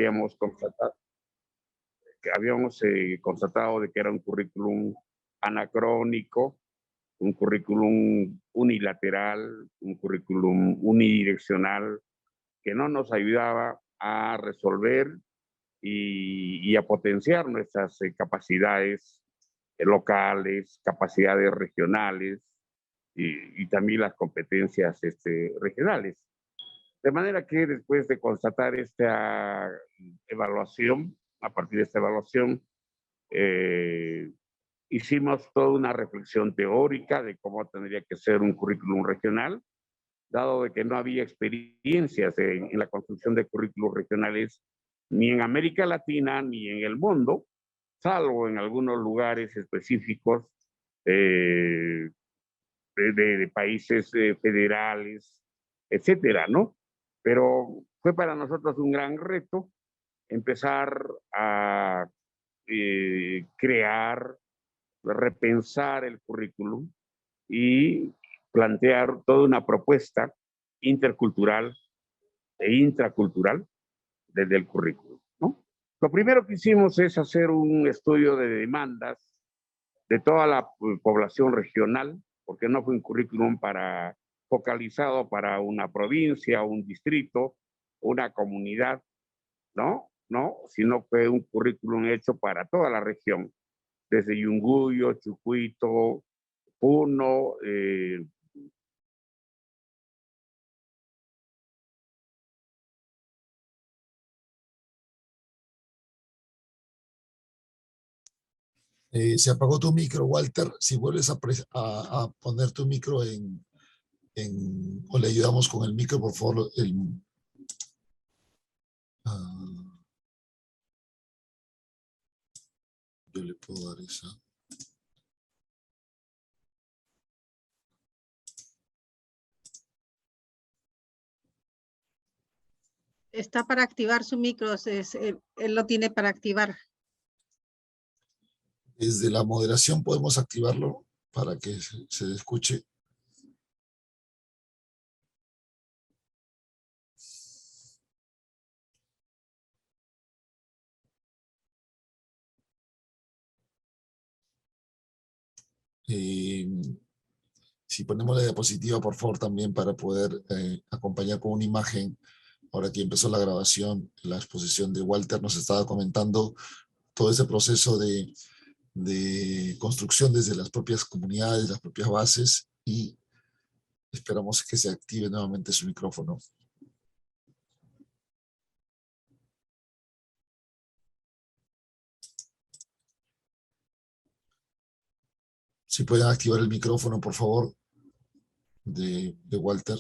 Habíamos constatado de que era un currículum anacrónico, un currículum unilateral, un currículum unidireccional que no nos ayudaba a resolver y a potenciar nuestras capacidades locales, capacidades regionales y también las competencias regionales. De manera que después de constatar esta evaluación, a partir de esta evaluación, hicimos toda una reflexión teórica de cómo tendría que ser un currículum regional, dado de que no había experiencias en la construcción de currículos regionales ni en América Latina ni en el mundo, salvo en algunos lugares específicos de países federales, etcétera, ¿no? Pero fue para nosotros un gran reto empezar a crear, repensar el currículum y plantear toda una propuesta intercultural e intracultural desde el currículum, ¿no? Lo primero que hicimos es hacer un estudio de demandas de toda la población regional, porque no fue un currículum focalizado para una provincia, un distrito, una comunidad, ¿no? No, sino fue un currículum hecho para toda la región, desde Yunguyo, Chucuito, Puno, Se apagó tu micro, Walter. Si vuelves a poner tu micro o le ayudamos con el micro, por favor. Yo le puedo dar esa. Está para activar su micro, él lo tiene para activar. Desde la moderación podemos activarlo para que se escuche. Si ponemos la diapositiva, por favor, también para poder acompañar con una imagen. Ahora que empezó la grabación, la exposición de Walter nos estaba comentando todo ese proceso de construcción desde las propias comunidades, las propias bases, y esperamos que se active nuevamente su micrófono. Si pueden activar el micrófono, por favor, de Walter.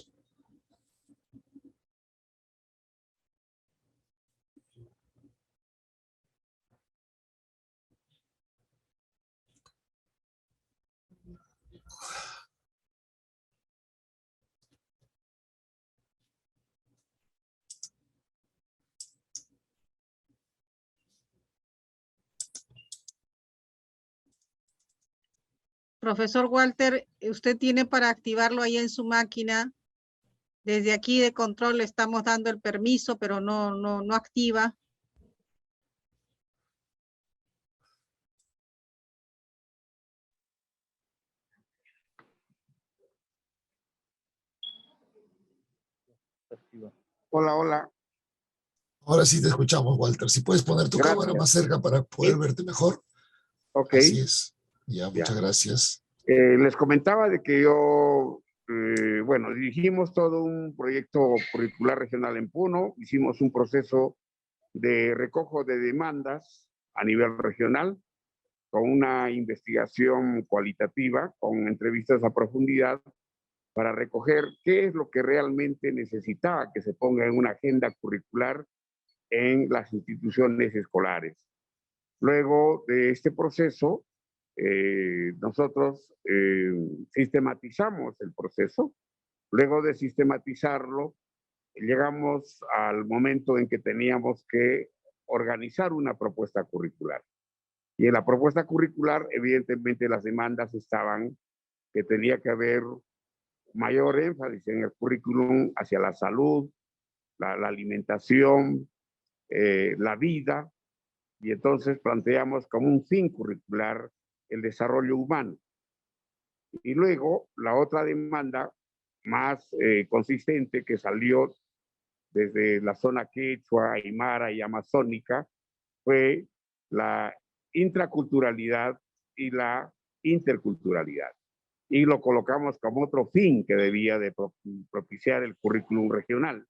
Profesor Walter, usted tiene para activarlo ahí en su máquina. Desde aquí de control le estamos dando el permiso, pero no activa. Hola, hola. Ahora sí te escuchamos, Walter. Si puedes poner tu cámara más cerca para poder verte mejor. Ok. Así es. Ya, muchas gracias. Les comentaba de que yo, bueno, dirigimos todo un proyecto curricular regional en Puno, hicimos un proceso de recojo de demandas a nivel regional, con una investigación cualitativa, con entrevistas a profundidad, para recoger qué es lo que realmente necesitaba que se ponga en una agenda curricular en las instituciones escolares. Luego de este proceso, nosotros sistematizamos el proceso. Luego de sistematizarlo, llegamos al momento en que teníamos que organizar una propuesta curricular. Y en la propuesta curricular, evidentemente, las demandas estaban que tenía que haber mayor énfasis en el currículum hacia la salud, la alimentación, la vida, y entonces planteamos como un fin curricular el desarrollo humano. Y luego la otra demanda más consistente que salió desde la zona quechua, aymara y amazónica fue la intraculturalidad y la interculturalidad. Y lo colocamos como otro fin que debía de propiciar el currículum regional.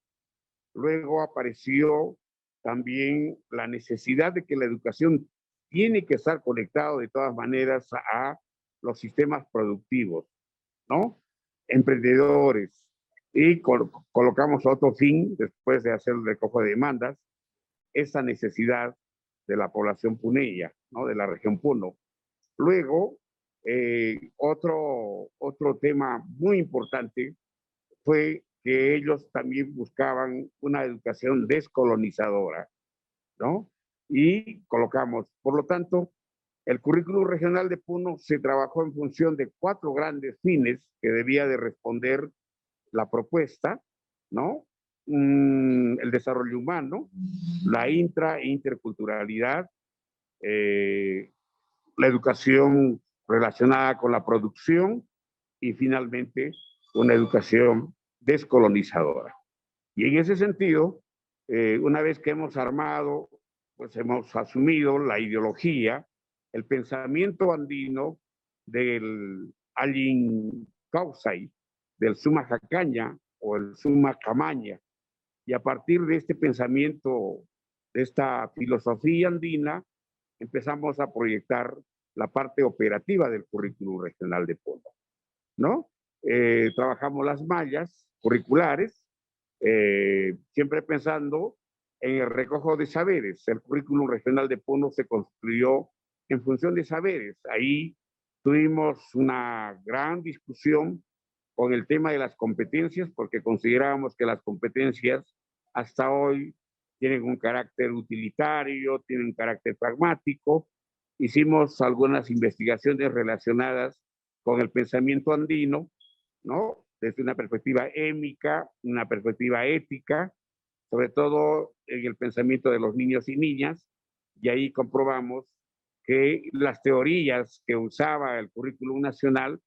Luego apareció también la necesidad de que la educación tiene que estar conectada de todas maneras a los sistemas productivos, ¿no? Emprendedores. Y colocamos otro fin, después de hacer el recojo de demandas, esa necesidad de la población puneña, ¿no? De la región Puno. Luego, otro tema muy importante fue que ellos también buscaban una educación descolonizadora, ¿no? Y colocamos, por lo tanto, el currículum regional de Puno se trabajó en función de 4 grandes fines que debía de responder la propuesta, ¿no? El desarrollo humano, la interculturalidad, la educación relacionada con la producción y finalmente una educación descolonizadora. Y en ese sentido, una vez que hemos armado, pues hemos asumido la ideología, el pensamiento andino del Allin Kausai, del Suma Jacaña o el Suma Camaña. Y a partir de este pensamiento, de esta filosofía andina, empezamos a proyectar la parte operativa del currículum regional de Puno, ¿no? Trabajamos las mallas curriculares, siempre pensando en el recojo de saberes. El currículum regional de Puno se construyó en función de saberes. Ahí tuvimos una gran discusión con el tema de las competencias, porque considerábamos que las competencias hasta hoy tienen un carácter utilitario, tienen un carácter pragmático. Hicimos algunas investigaciones relacionadas con el pensamiento andino, ¿no? Desde una perspectiva émica, una perspectiva ética, sobre todo en el pensamiento de los niños y niñas, y ahí comprobamos que las teorías que usaba el currículum nacional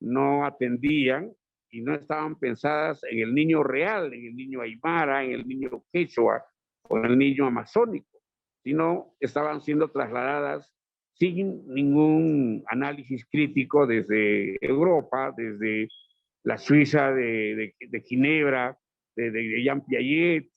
no atendían y no estaban pensadas en el niño real, en el niño aymara, en el niño quechua o en el niño amazónico, sino estaban siendo trasladadas sin ningún análisis crítico desde Europa, desde la Suiza de Ginebra, de Jean Piaget,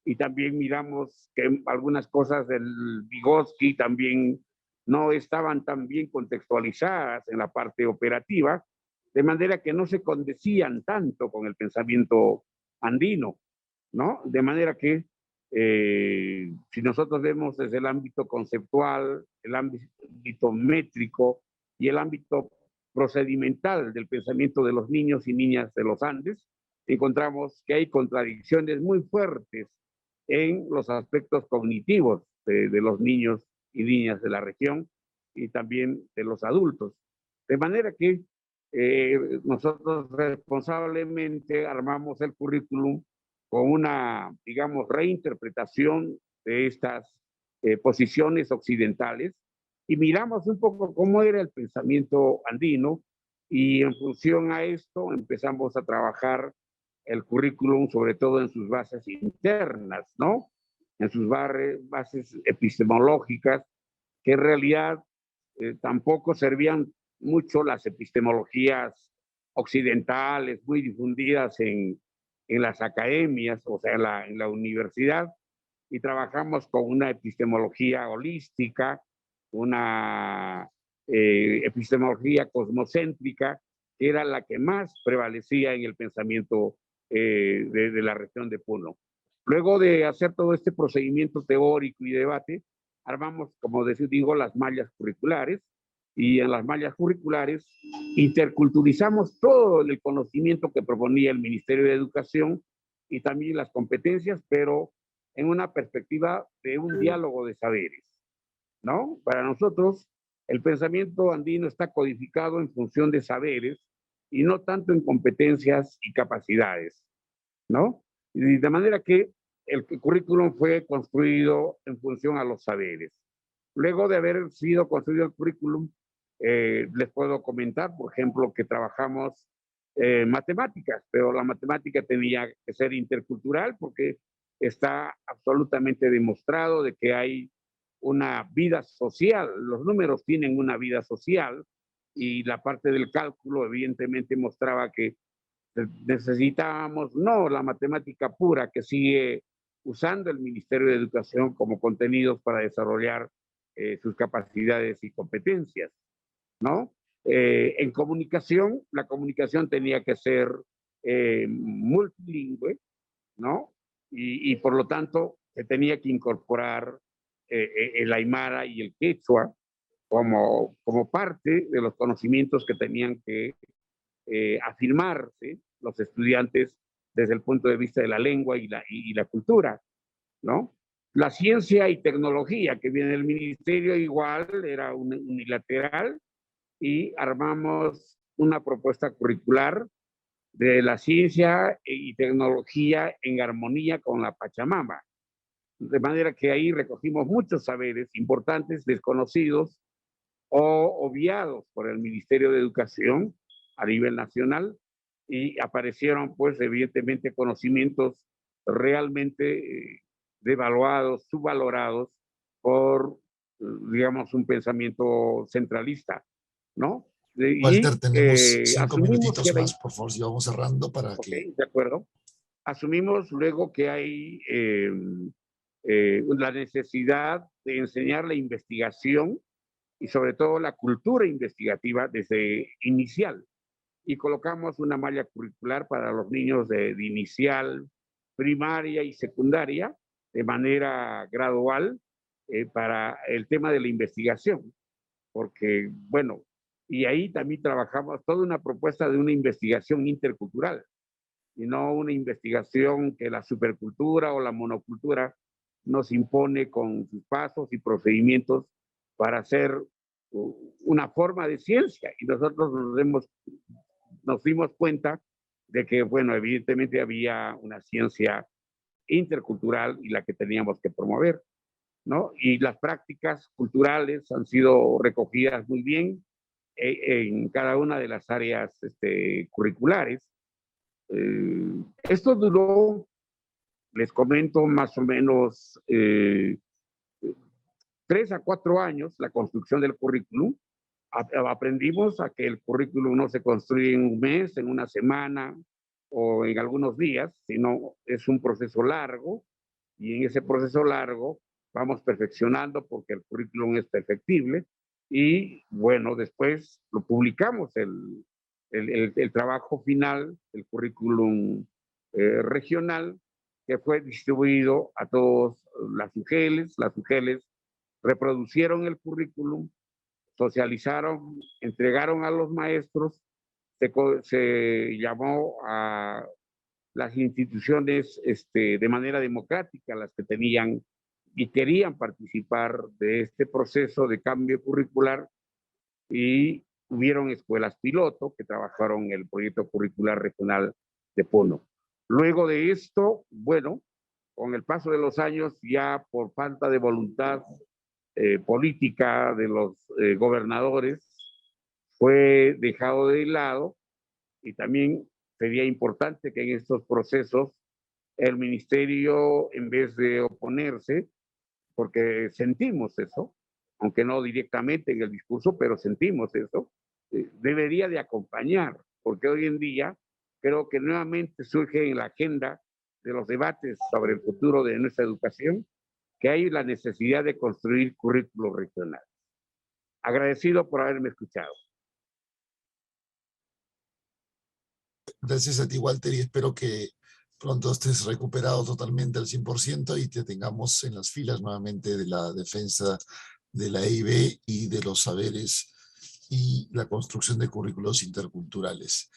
y también miramos que algunas cosas del Vygotsky también no estaban tan bien contextualizadas en la parte operativa, de manera que no se condecían tanto con el pensamiento andino, ¿no? De manera que si nosotros vemos desde el ámbito conceptual, el ámbito métrico y el ámbito procedimental del pensamiento de los niños y niñas de los Andes, encontramos que hay contradicciones muy fuertes en los aspectos cognitivos de los niños y niñas de la región y también de los adultos. De manera que nosotros responsablemente armamos el currículum con una, digamos, reinterpretación de estas posiciones occidentales y miramos un poco cómo era el pensamiento andino y en función a esto empezamos a trabajar el currículum, sobre todo en sus bases internas, ¿no? En sus bases epistemológicas, que en realidad tampoco servían mucho las epistemologías occidentales, muy difundidas en las academias, o sea, en la universidad, y trabajamos con una epistemología holística, una epistemología cosmocéntrica, que era la que más prevalecía en el pensamiento de la región de Puno. Luego de hacer todo este procedimiento teórico y debate, armamos, como digo, las mallas curriculares, y en las mallas curriculares interculturizamos todo el conocimiento que proponía el Ministerio de Educación y también las competencias, pero en una perspectiva de un diálogo de saberes, ¿no? Para nosotros, el pensamiento andino está codificado en función de saberes y no tanto en competencias y capacidades, ¿no? Y de manera que el currículum fue construido en función a los saberes. Luego de haber sido construido el currículum, les puedo comentar, por ejemplo, que trabajamos matemáticas, pero la matemática tenía que ser intercultural porque está absolutamente demostrado de que hay una vida social, los números tienen una vida social y la parte del cálculo evidentemente mostraba que necesitábamos no la matemática pura que sigue usando el Ministerio de Educación como contenidos para desarrollar sus capacidades y competencias, ¿no? En comunicación, la comunicación tenía que ser multilingüe, ¿no? Y por lo tanto se tenía que incorporar el aymara y el quechua como parte de los conocimientos que tenían que afirmarse los estudiantes desde el punto de vista de la lengua y la cultura, ¿no? La ciencia y tecnología que viene del ministerio igual era unilateral y armamos una propuesta curricular de la ciencia y tecnología en armonía con la Pachamama. De manera que ahí recogimos muchos saberes importantes, desconocidos o obviados por el Ministerio de Educación a nivel nacional, y aparecieron pues evidentemente conocimientos realmente devaluados, subvalorados por, digamos, un pensamiento centralista, ¿no? Walter, Y tenemos 5 minutitos asumimos que más, por favor, si vamos cerrando para que... okay, de acuerdo. Asumimos luego que hay la necesidad de enseñar la investigación y sobre todo la cultura investigativa desde inicial. Y colocamos una malla curricular para los niños de inicial, primaria y secundaria de manera gradual para el tema de la investigación. Porque, bueno, y ahí también trabajamos toda una propuesta de una investigación intercultural y no una investigación que la supercultura o la monocultura nos impone con sus pasos y procedimientos para hacer una forma de ciencia. Y nosotros nos dimos cuenta de que, bueno, evidentemente había una ciencia intercultural y la que teníamos que promover, ¿no? Y las prácticas culturales han sido recogidas muy bien en cada una de las áreas curriculares. Esto duró, les comento, más o menos 3 a 4 años la construcción del currículum. Aprendimos a que el currículum no se construye en un mes, en una semana o en algunos días, sino es un proceso largo, y en ese proceso largo vamos perfeccionando porque el currículum es perfectible y bueno, después lo publicamos el trabajo final, el currículum regional, que fue distribuido a todos las UGELs. Las UGELs reproducieron el currículum, socializaron, entregaron a los maestros, se llamó a las instituciones de manera democrática, las que tenían y querían participar de este proceso de cambio curricular, y hubieron escuelas piloto que trabajaron el proyecto curricular regional de Puno. Luego de esto, bueno, con el paso de los años, ya por falta de voluntad política de los gobernadores, fue dejado de lado, y también sería importante que en estos procesos el ministerio, en vez de oponerse, porque sentimos eso, aunque no directamente en el discurso, pero sentimos eso, debería de acompañar, porque hoy en día creo que nuevamente surge en la agenda de los debates sobre el futuro de nuestra educación que hay la necesidad de construir currículos regionales. Agradecido por haberme escuchado. Gracias a ti, Walter, y espero que pronto estés recuperado totalmente al 100% y te tengamos en las filas nuevamente de la defensa de la EIB y de los saberes y la construcción de currículos interculturales.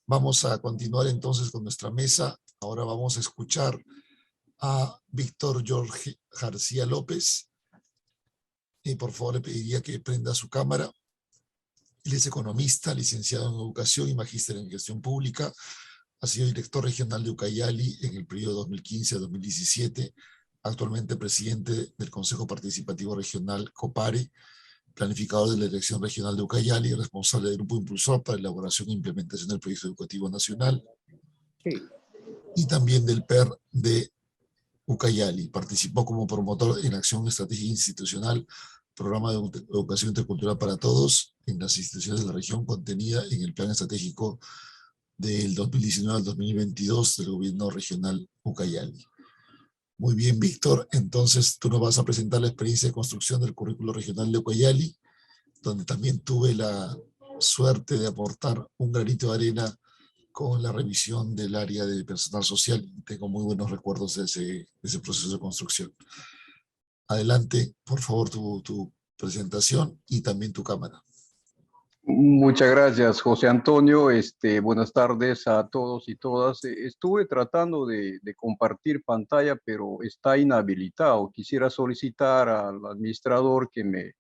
Vamos a continuar entonces con nuestra mesa. Ahora vamos a escuchar a Víctor Jorge García López. Y por favor le pediría que prenda su cámara. Él es economista, licenciado en educación y magíster en gestión pública. Ha sido director regional de Ucayali en el periodo 2015 a 2017. Actualmente presidente del Consejo Participativo Regional COPARE, planificador de la Dirección Regional de Ucayali y responsable del Grupo Impulsor para elaboración e implementación del Proyecto Educativo Nacional. Sí. Y también del PER de Ucayali. Participó como promotor en Acción Estratégica Institucional, Programa de Educación Intercultural para Todos en las instituciones de la región, contenida en el Plan Estratégico del 2019 al 2022 del Gobierno Regional Ucayali. Muy bien, Víctor. Entonces, tú nos vas a presentar la experiencia de construcción del currículo regional de Ucayali, donde también tuve la suerte de aportar un granito de arena con la revisión del área de personal social. Tengo muy buenos recuerdos de ese proceso de construcción. Adelante, por favor, tu presentación y también tu cámara. Muchas gracias, José Antonio. Buenas tardes a todos y todas. Estuve tratando de compartir pantalla, pero está inhabilitado. Quisiera solicitar al administrador que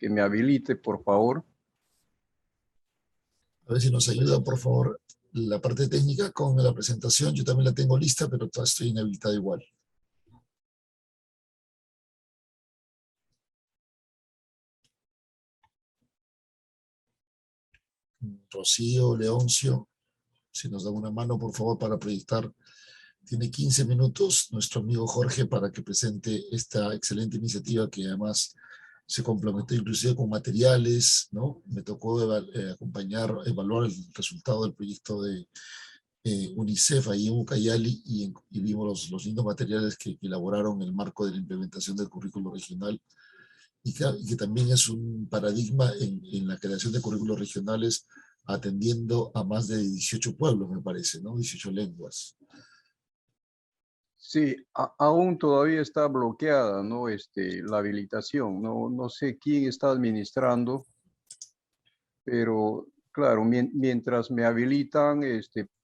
me habilite, por favor. A ver si nos ayuda, por favor, la parte técnica con la presentación. Yo también la tengo lista, pero estoy inhabilitado igual. Rocío, Leoncio, si nos da una mano, por favor, para proyectar. Tiene 15 minutos nuestro amigo Jorge para que presente esta excelente iniciativa que además se complementó inclusive con materiales, ¿no? Me tocó evaluar el resultado del proyecto de UNICEF ahí en Ucayali y vimos los lindos materiales que elaboraron en el marco de la implementación del currículo regional y que también es un paradigma en la creación de currículos regionales atendiendo a más de 18 pueblos, me parece, ¿no? 18 lenguas. Sí, aún todavía está bloqueada, ¿no? La habilitación. No sé quién está administrando, pero claro, mientras me habilitan,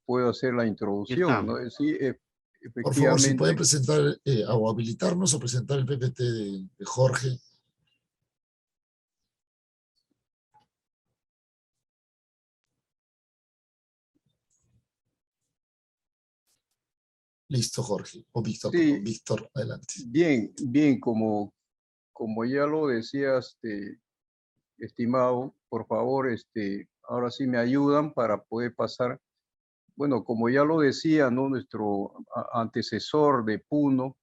puedo hacer la introducción, ¿no? Sí, efectivamente. Por favor, si pueden presentar o habilitarnos o presentar el PPT de Jorge. Listo, Jorge. O Víctor, sí, perdón. Víctor, adelante. Bien, como ya lo decías, estimado, por favor, ahora sí me ayudan para poder pasar. Bueno, como ya lo decía, ¿no? Nuestro antecesor de Puno,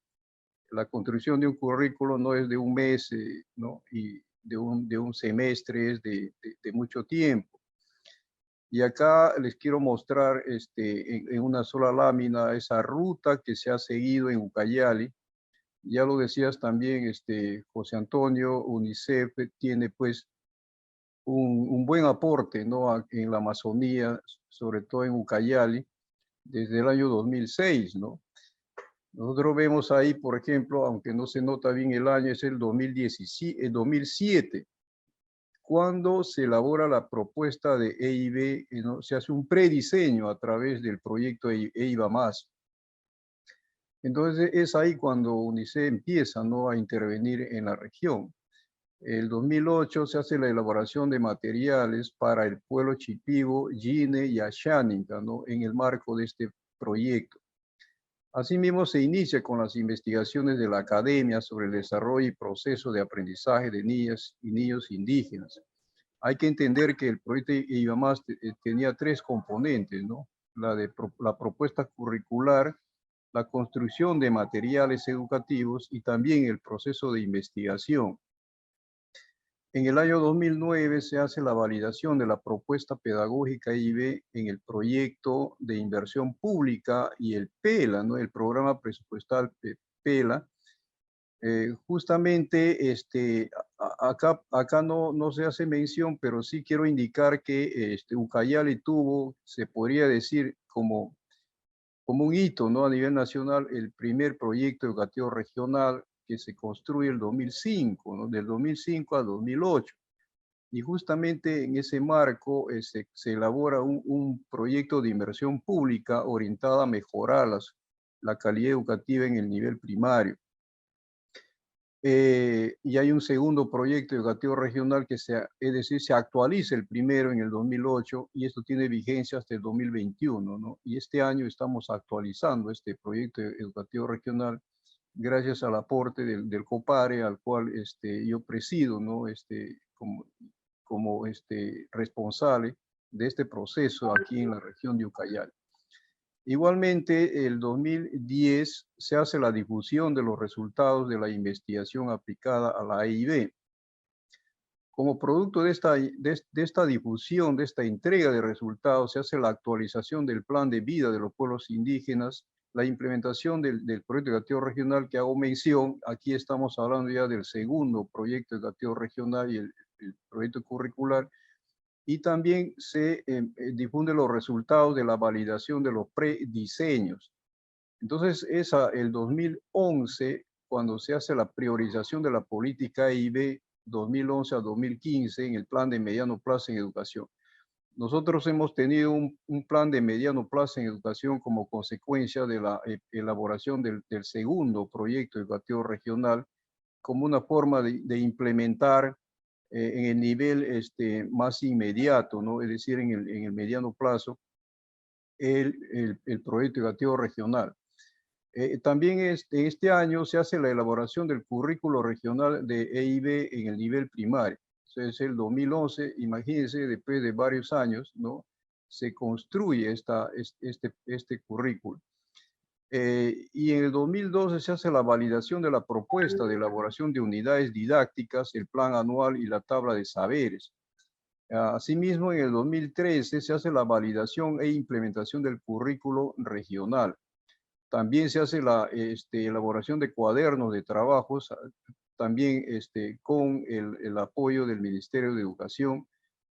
la construcción de un currículo no es de un mes, ¿no? Y de un semestre, es de mucho tiempo. Y acá les quiero mostrar en una sola lámina esa ruta que se ha seguido en Ucayali. Ya lo decías también, José Antonio, UNICEF tiene pues un buen aporte, ¿no? En la Amazonía, sobre todo en Ucayali, desde el año 2006, ¿no? Nosotros vemos ahí, por ejemplo, aunque no se nota bien el año, es el 2007, cuando se elabora la propuesta de EIB, ¿no? Se hace un prediseño a través del proyecto EIBA+. Entonces es ahí cuando UNICEF empieza, ¿no? A intervenir en la región. El 2008 se hace la elaboración de materiales para el pueblo Shipibo, Yine y Ashaninka, ¿no? En el marco de este proyecto. Asimismo, se inicia con las investigaciones de la academia sobre el desarrollo y proceso de aprendizaje de niñas y niños indígenas. Hay que entender que el proyecto EIBA+ tenía tres componentes, ¿no? La propuesta curricular, la construcción de materiales educativos y también el proceso de investigación. En el año 2009 se hace la validación de la propuesta pedagógica EIB en el proyecto de inversión pública y el PELA, ¿no? El programa presupuestal PELA. Justamente acá no se hace mención, pero sí quiero indicar que Ucayali tuvo, se podría decir, como un hito, ¿no? A nivel nacional, el primer proyecto educativo regional que se construye el 2005, ¿no? Del 2005 al 2008. Y justamente en ese marco se elabora un proyecto de inversión pública orientada a mejorar la calidad educativa en el nivel primario. Y hay un segundo proyecto educativo regional que es decir, se actualiza el primero en el 2008 y esto tiene vigencia hasta el 2021, ¿no? Y este año estamos actualizando este proyecto educativo regional gracias al aporte del COPARE, al cual yo presido, ¿no? Como responsable de este proceso aquí en la región de Ucayali. Igualmente, el 2010 se hace la difusión de los resultados de la investigación aplicada a la EIB. Como producto de esta difusión, de esta entrega de resultados, se hace la actualización del plan de vida de los pueblos indígenas, la implementación del proyecto educativo regional que hago mención. Aquí estamos hablando ya del segundo proyecto educativo regional y el proyecto curricular. Y también se difunden los resultados de la validación de los prediseños. Entonces, el 2011, cuando se hace la priorización de la política EIB 2011 a 2015 en el plan de mediano plazo en educación. Nosotros hemos tenido un plan de mediano plazo en educación como consecuencia de la elaboración del segundo proyecto educativo regional como una forma de implementar en el nivel más inmediato, ¿no? Es decir, en el mediano plazo, el proyecto educativo regional. También este año se hace la elaboración del currículo regional de EIB en el nivel primario. Entonces, el 2011, imagínense, después de varios años, ¿no? Se construye este currículo. Y en el 2012 se hace la validación de la propuesta de elaboración de unidades didácticas, el plan anual y la tabla de saberes. Asimismo, en el 2013 se hace la validación e implementación del currículo regional. También se hace la elaboración de cuadernos de trabajos, también con el apoyo del Ministerio de Educación,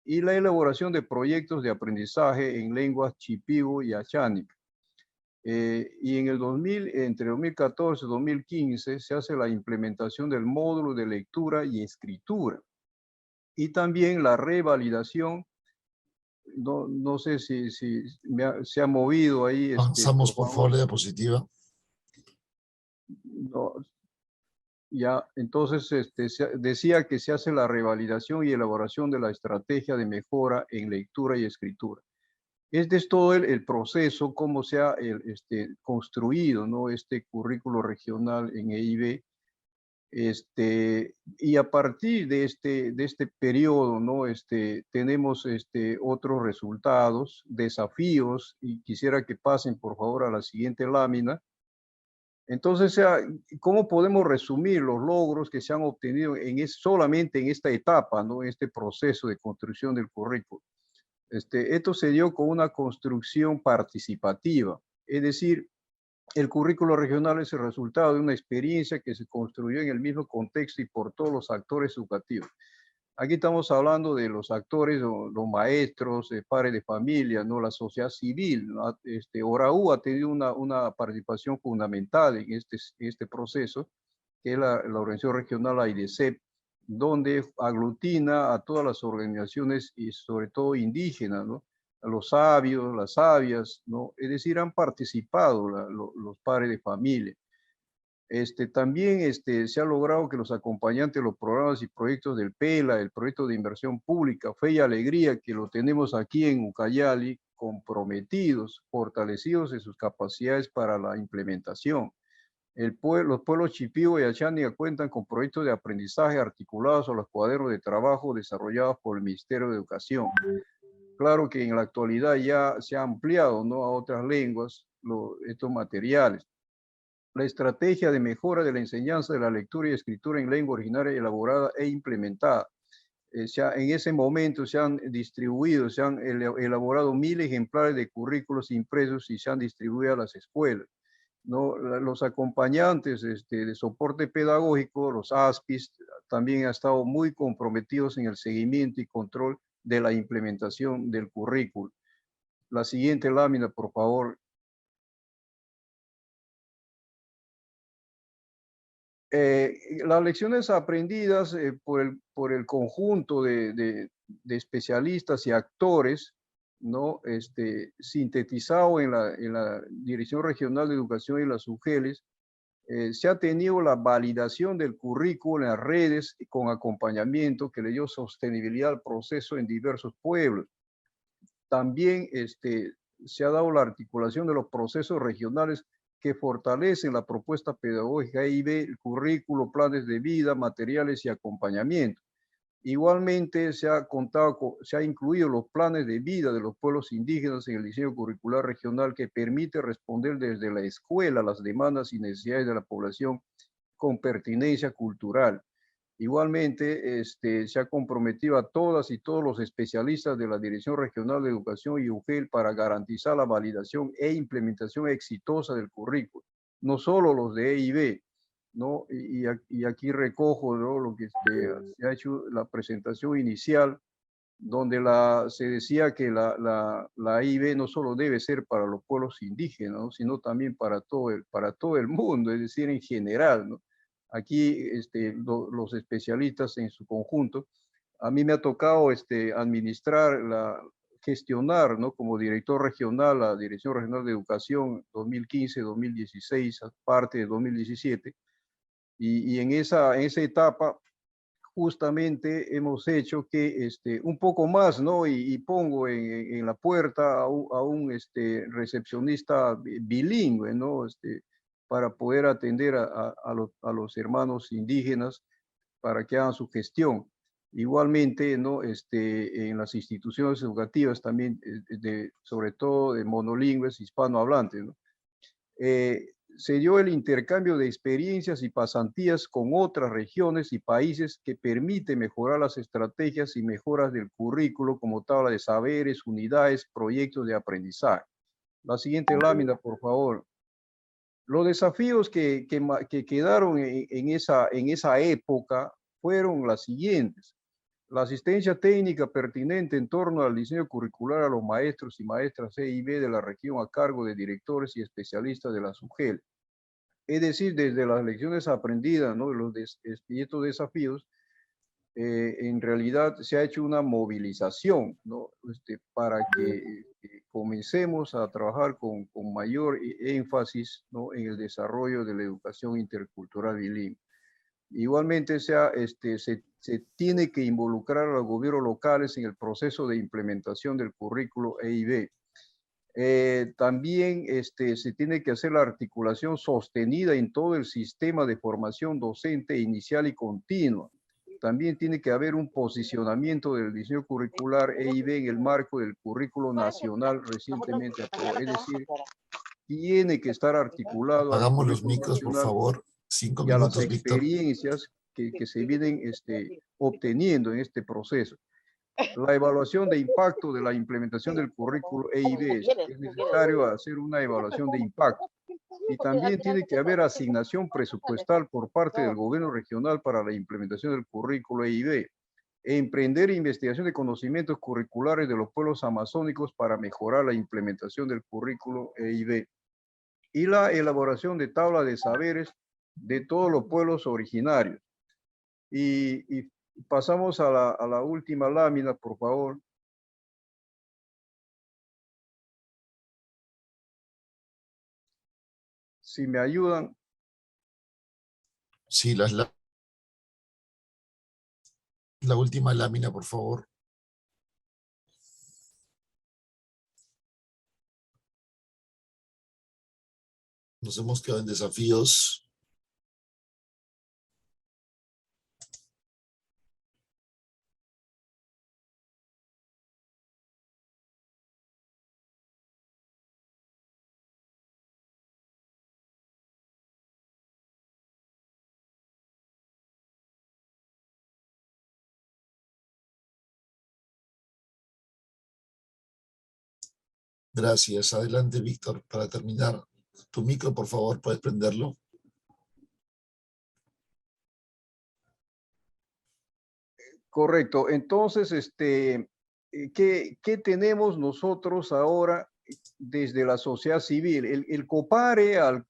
y la elaboración de proyectos de aprendizaje en lenguas chipivo y achánica. Y en entre 2014 y 2015 se hace la implementación del módulo de lectura y escritura. Y también la revalidación, no sé si se ha movido ahí. Avanzamos, por favor, la diapositiva. No, ya, entonces decía que se hace la revalidación y elaboración de la estrategia de mejora en lectura y escritura. Este es todo el proceso, cómo se ha construido, ¿no? Este currículo regional en EIB. Y a partir de este periodo, ¿no? Tenemos otros resultados, desafíos, y quisiera que pasen, por favor, a la siguiente lámina. Entonces, ¿cómo podemos resumir los logros que se han obtenido solamente en esta etapa, ¿no? En este proceso de construcción del currículo? Esto se dio con una construcción participativa, es decir, el currículo regional es el resultado de una experiencia que se construyó en el mismo contexto y por todos los actores educativos. Aquí estamos hablando de los actores, los maestros, padres de familia, ¿no? La sociedad civil, ¿no? ORAU ha tenido una participación fundamental en este proceso, que es la organización regional AIDECEP, donde aglutina a todas las organizaciones y sobre todo indígenas, ¿no? A los sabios, las sabias, ¿no? Es decir, han participado los padres de familia. También se ha logrado que los acompañantes de los programas y proyectos del PELA, el proyecto de inversión pública, Fe y Alegría, que lo tenemos aquí en Ucayali, comprometidos, fortalecidos en sus capacidades para la implementación. Los pueblos Chipivo y Achánica cuentan con proyectos de aprendizaje articulados a los cuadernos de trabajo desarrollados por el Ministerio de Educación. Claro que en la actualidad ya se ha ampliado, ¿no? A otras lenguas estos materiales. La estrategia de mejora de la enseñanza de la lectura y escritura en lengua originaria elaborada e implementada. En ese momento se han distribuido, se han elaborado 1000 ejemplares de currículos impresos y se han distribuido a las escuelas, ¿no? Los acompañantes de soporte pedagógico, los ASPIS, también han estado muy comprometidos en el seguimiento y control de la implementación del currículo. La siguiente lámina, por favor. Las lecciones aprendidas por el conjunto de especialistas y actores, ¿no? Sintetizado en la Dirección Regional de Educación y las UGELes, se ha tenido la validación del currículo en las redes con acompañamiento que le dio sostenibilidad al proceso en diversos pueblos. También se ha dado la articulación de los procesos regionales que fortalecen la propuesta pedagógica EIB, el currículo, planes de vida, materiales y acompañamiento. Igualmente se ha incluido los planes de vida de los pueblos indígenas en el diseño curricular regional que permite responder desde la escuela a las demandas y necesidades de la población con pertinencia cultural. Igualmente, se ha comprometido a todas y todos los especialistas de la Dirección Regional de Educación y UGEL para garantizar la validación e implementación exitosa del currículo, no solo los de EIB, ¿no? Y aquí recojo, ¿no?, lo que se ha hecho la presentación inicial, donde se decía que la EIB no solo debe ser para los pueblos indígenas, ¿no?, sino también para todo el mundo, es decir, en general, ¿no? Aquí los especialistas en su conjunto, a mí me ha tocado gestionar, ¿no?, como director regional, la Dirección Regional de Educación 2015-2016, parte de 2017, y en esa etapa justamente hemos hecho que un poco más, ¿no? Y pongo en la puerta a un recepcionista bilingüe, ¿no? Para poder atender a los hermanos indígenas para que hagan su gestión. Igualmente, ¿no? En las instituciones educativas también, sobre todo de monolingües hispanohablantes, ¿no? Se dio el intercambio de experiencias y pasantías con otras regiones y países que permite mejorar las estrategias y mejoras del currículo como tabla de saberes, unidades, proyectos de aprendizaje. La siguiente lámina, por favor. Los desafíos que quedaron en esa época fueron las siguientes. La asistencia técnica pertinente en torno al diseño curricular a los maestros y maestras EIB de la región a cargo de directores y especialistas de la SUGEL. Es decir, desde las lecciones aprendidas, ¿no?, y estos desafíos, en realidad se ha hecho una movilización, ¿no?, para que comencemos a trabajar con mayor énfasis, ¿no?, en el desarrollo de la educación intercultural bilingüe. Igualmente se tiene que involucrar a los gobiernos locales en el proceso de implementación del currículo EIB. También se tiene que hacer la articulación sostenida en todo el sistema de formación docente inicial y continua. También tiene que haber un posicionamiento del diseño curricular EIB en el marco del currículo nacional recientemente aprobado. Es decir, tiene que estar articulado al Apagamos los currículo micros, por nacional favor. 5 y a las minutos, Víctor. experiencias que se vienen obteniendo en este proceso. La evaluación de impacto de la implementación del currículo EIB. Es necesario hacer una evaluación de impacto. Y también tiene que haber asignación presupuestal por parte del gobierno regional para la implementación del currículo EIB. Emprender investigación de conocimientos curriculares de los pueblos amazónicos para mejorar la implementación del currículo EIB. Y la elaboración de tabla de saberes de todos los pueblos originarios. Y pasamos a la última lámina, por favor. Si me ayudan. Sí, la última lámina, por favor. Nos hemos quedado en desafíos. Gracias. Adelante, Víctor, para terminar. Tu micro, por favor, ¿puedes prenderlo? Correcto. Entonces, ¿qué tenemos nosotros ahora desde la sociedad civil? El COPARE, al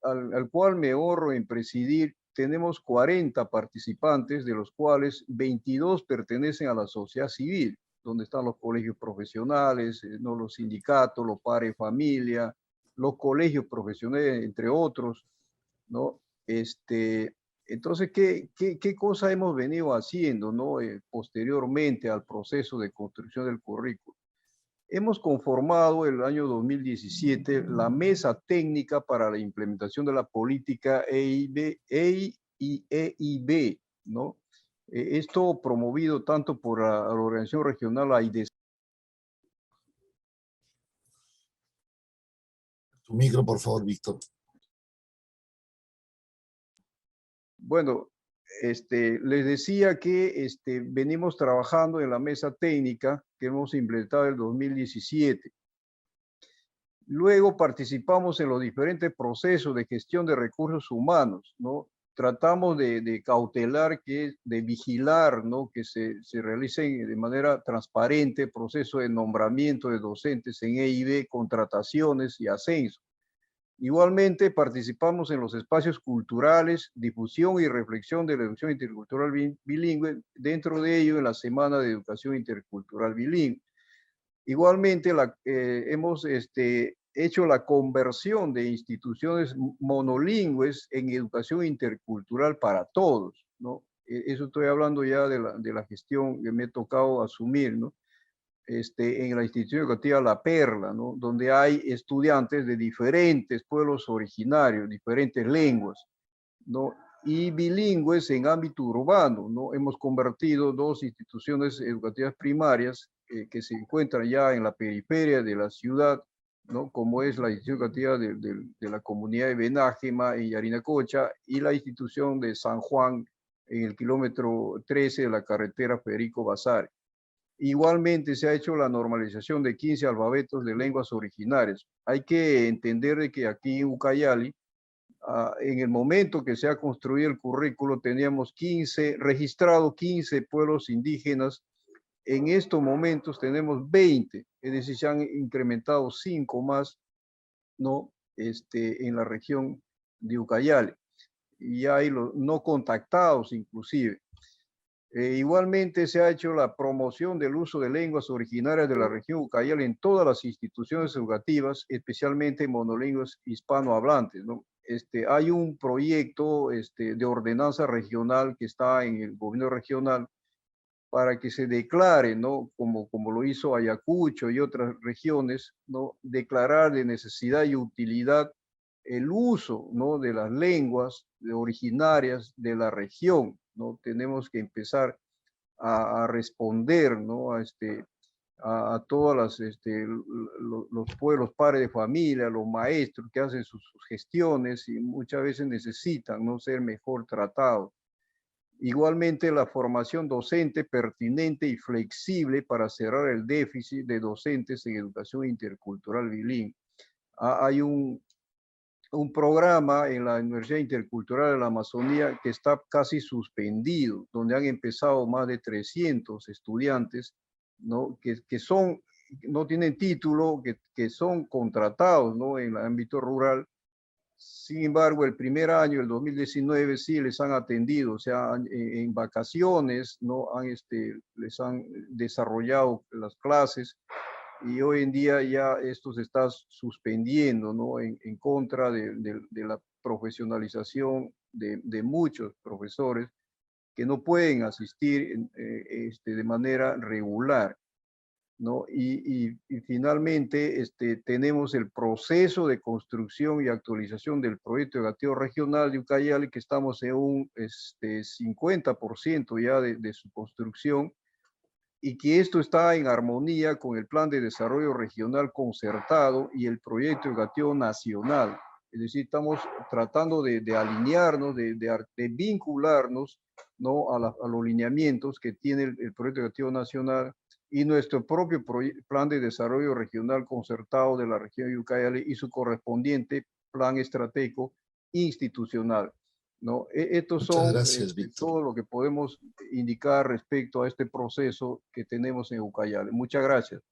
cual me honro en presidir, tenemos 40 participantes, de los cuales 22 pertenecen a la sociedad civil, donde están los colegios profesionales, ¿no? Los sindicatos, los padres de familia, los colegios profesionales, entre otros, ¿no? Entonces, ¿qué cosa hemos venido haciendo, ¿no? Posteriormente al proceso de construcción del currículo? Hemos conformado el año 2017 la Mesa Técnica para la Implementación de la Política EIB, ¿no? Esto promovido tanto por la organización regional AIDES. Tu micro, por favor, Víctor. Bueno, les decía que venimos trabajando en la mesa técnica que hemos implementado en el 2017. Luego participamos en los diferentes procesos de gestión de recursos humanos, ¿no? Tratamos de cautelar, de vigilar, ¿no? Que se realicen de manera transparente procesos de nombramiento de docentes en EIB, contrataciones y ascenso. Igualmente participamos en los espacios culturales, difusión y reflexión de la educación intercultural bilingüe, dentro de ello en la Semana de Educación Intercultural Bilingüe. Igualmente hemos hecho la conversión de instituciones monolingües en educación intercultural para todos, ¿no? Eso estoy hablando ya de la gestión que me ha tocado asumir, ¿no? En la institución educativa La Perla, ¿no? Donde hay estudiantes de diferentes pueblos originarios, diferentes lenguas, ¿no? Y bilingües en ámbito urbano, ¿no? Hemos convertido 2 instituciones educativas primarias que se encuentran ya en la periferia de la ciudad, ¿no? Como es la institución educativa de la comunidad de Benajema en Yarinacocha y la institución de San Juan en el kilómetro 13 de la carretera Federico Basar. Igualmente se ha hecho la normalización de 15 alfabetos de lenguas originarias. Hay que entender de que aquí en Ucayali, en el momento que se ha construido el currículo, teníamos registrados 15 pueblos indígenas. En estos momentos tenemos 20, es decir, se han incrementado 5 más, ¿no? En la región de Ucayali. Y hay los no contactados inclusive. Igualmente se ha hecho la promoción del uso de lenguas originarias de la región Ucayali en todas las instituciones educativas, especialmente monolingües hispanohablantes, ¿no? Hay un proyecto de ordenanza regional que está en el gobierno regional para que se declare, ¿no? Como lo hizo Ayacucho y otras regiones, ¿no? Declarar de necesidad y utilidad el uso, ¿no? De las lenguas originarias de la región, ¿no? Tenemos que empezar a responder, ¿no? A todas los pueblos, padres de familia, los maestros que hacen sus gestiones y muchas veces necesitan, ¿no? Ser mejor tratados. Igualmente la formación docente pertinente y flexible para cerrar el déficit de docentes en educación intercultural bilingüe. Hay un programa en la Universidad Intercultural de la Amazonía que está casi suspendido, donde han empezado más de 300 estudiantes, ¿no? que no tienen título, que son contratados, ¿no? En el ámbito rural. Sin embargo, el primer año, el 2019, sí les han atendido, o sea, en vacaciones, ¿no? Les han desarrollado las clases y hoy en día ya esto se está suspendiendo, ¿no? En contra de la profesionalización de muchos profesores que no pueden asistir de manera regular, ¿no? Y finalmente tenemos el proceso de construcción y actualización del proyecto educativo regional de Ucayali, que estamos en un 50% ya de su construcción, y que esto está en armonía con el Plan de Desarrollo Regional Concertado y el Proyecto Educativo Nacional. Es decir, estamos tratando de alinearnos, de vincularnos, ¿no? a los lineamientos que tiene el Proyecto Educativo Nacional y nuestro propio Plan de Desarrollo Regional Concertado de la región de Ucayali y su correspondiente plan estratégico institucional. ¿no? Estos Muchas son gracias, Víctor. todo lo que podemos indicar respecto a este proceso que tenemos en Ucayali. Muchas gracias.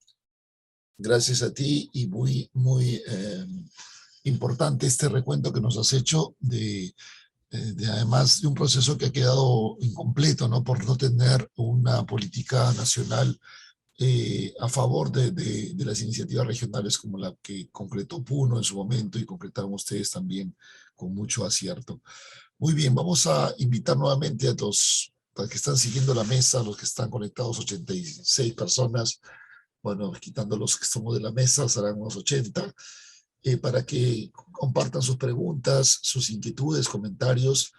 Gracias a ti y muy importante este recuento que nos has hecho de además de un proceso que ha quedado incompleto, ¿no? Por no tener una política nacional a favor de las iniciativas regionales como la que concretó Puno en su momento y concretaron ustedes también con mucho acierto. Muy bien, vamos a invitar nuevamente a los que están siguiendo la mesa, los que están conectados, 86 personas, bueno, quitando los que somos de la mesa, serán unos 80, para que compartan sus preguntas, sus inquietudes, comentarios,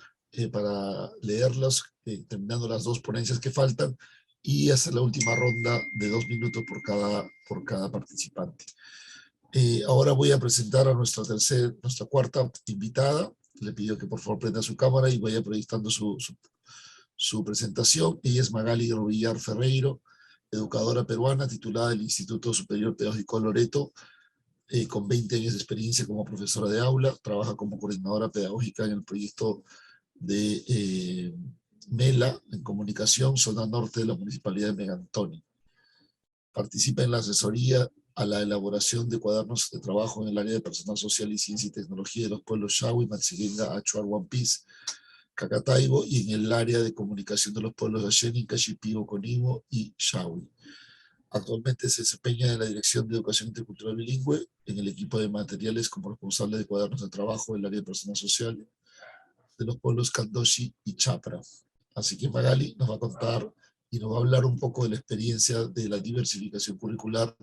para leerlos, terminando las dos ponencias que faltan, y hacer la última ronda de 2 minutos por cada participante. Ahora voy a presentar a nuestra cuarta invitada. Le pido que por favor prenda su cámara y vaya proyectando su presentación. Ella es Magali Robillar Ferreiro, educadora peruana titulada del Instituto Superior Pedagógico Loreto, con 20 años de experiencia como profesora de aula. Trabaja como coordinadora pedagógica en el proyecto de MELA, en comunicación, zona norte de la Municipalidad de Megantoni. Participa en la asesoría a la elaboración de cuadernos de trabajo en el área de personal social y ciencia y tecnología de los pueblos Shawi, Matsigenga, Achuar, Huampis, Cacataibo, y en el área de comunicación de los pueblos de Xénica, Shipibo, Conibo y Shawi. Actualmente se desempeña en la Dirección de Educación Intercultural Bilingüe, en el equipo de materiales como responsable de cuadernos de trabajo en el área de personal social de los pueblos Candoshi y Chapra. Así que Magali nos va a contar y nos va a hablar un poco de la experiencia de la diversificación curricular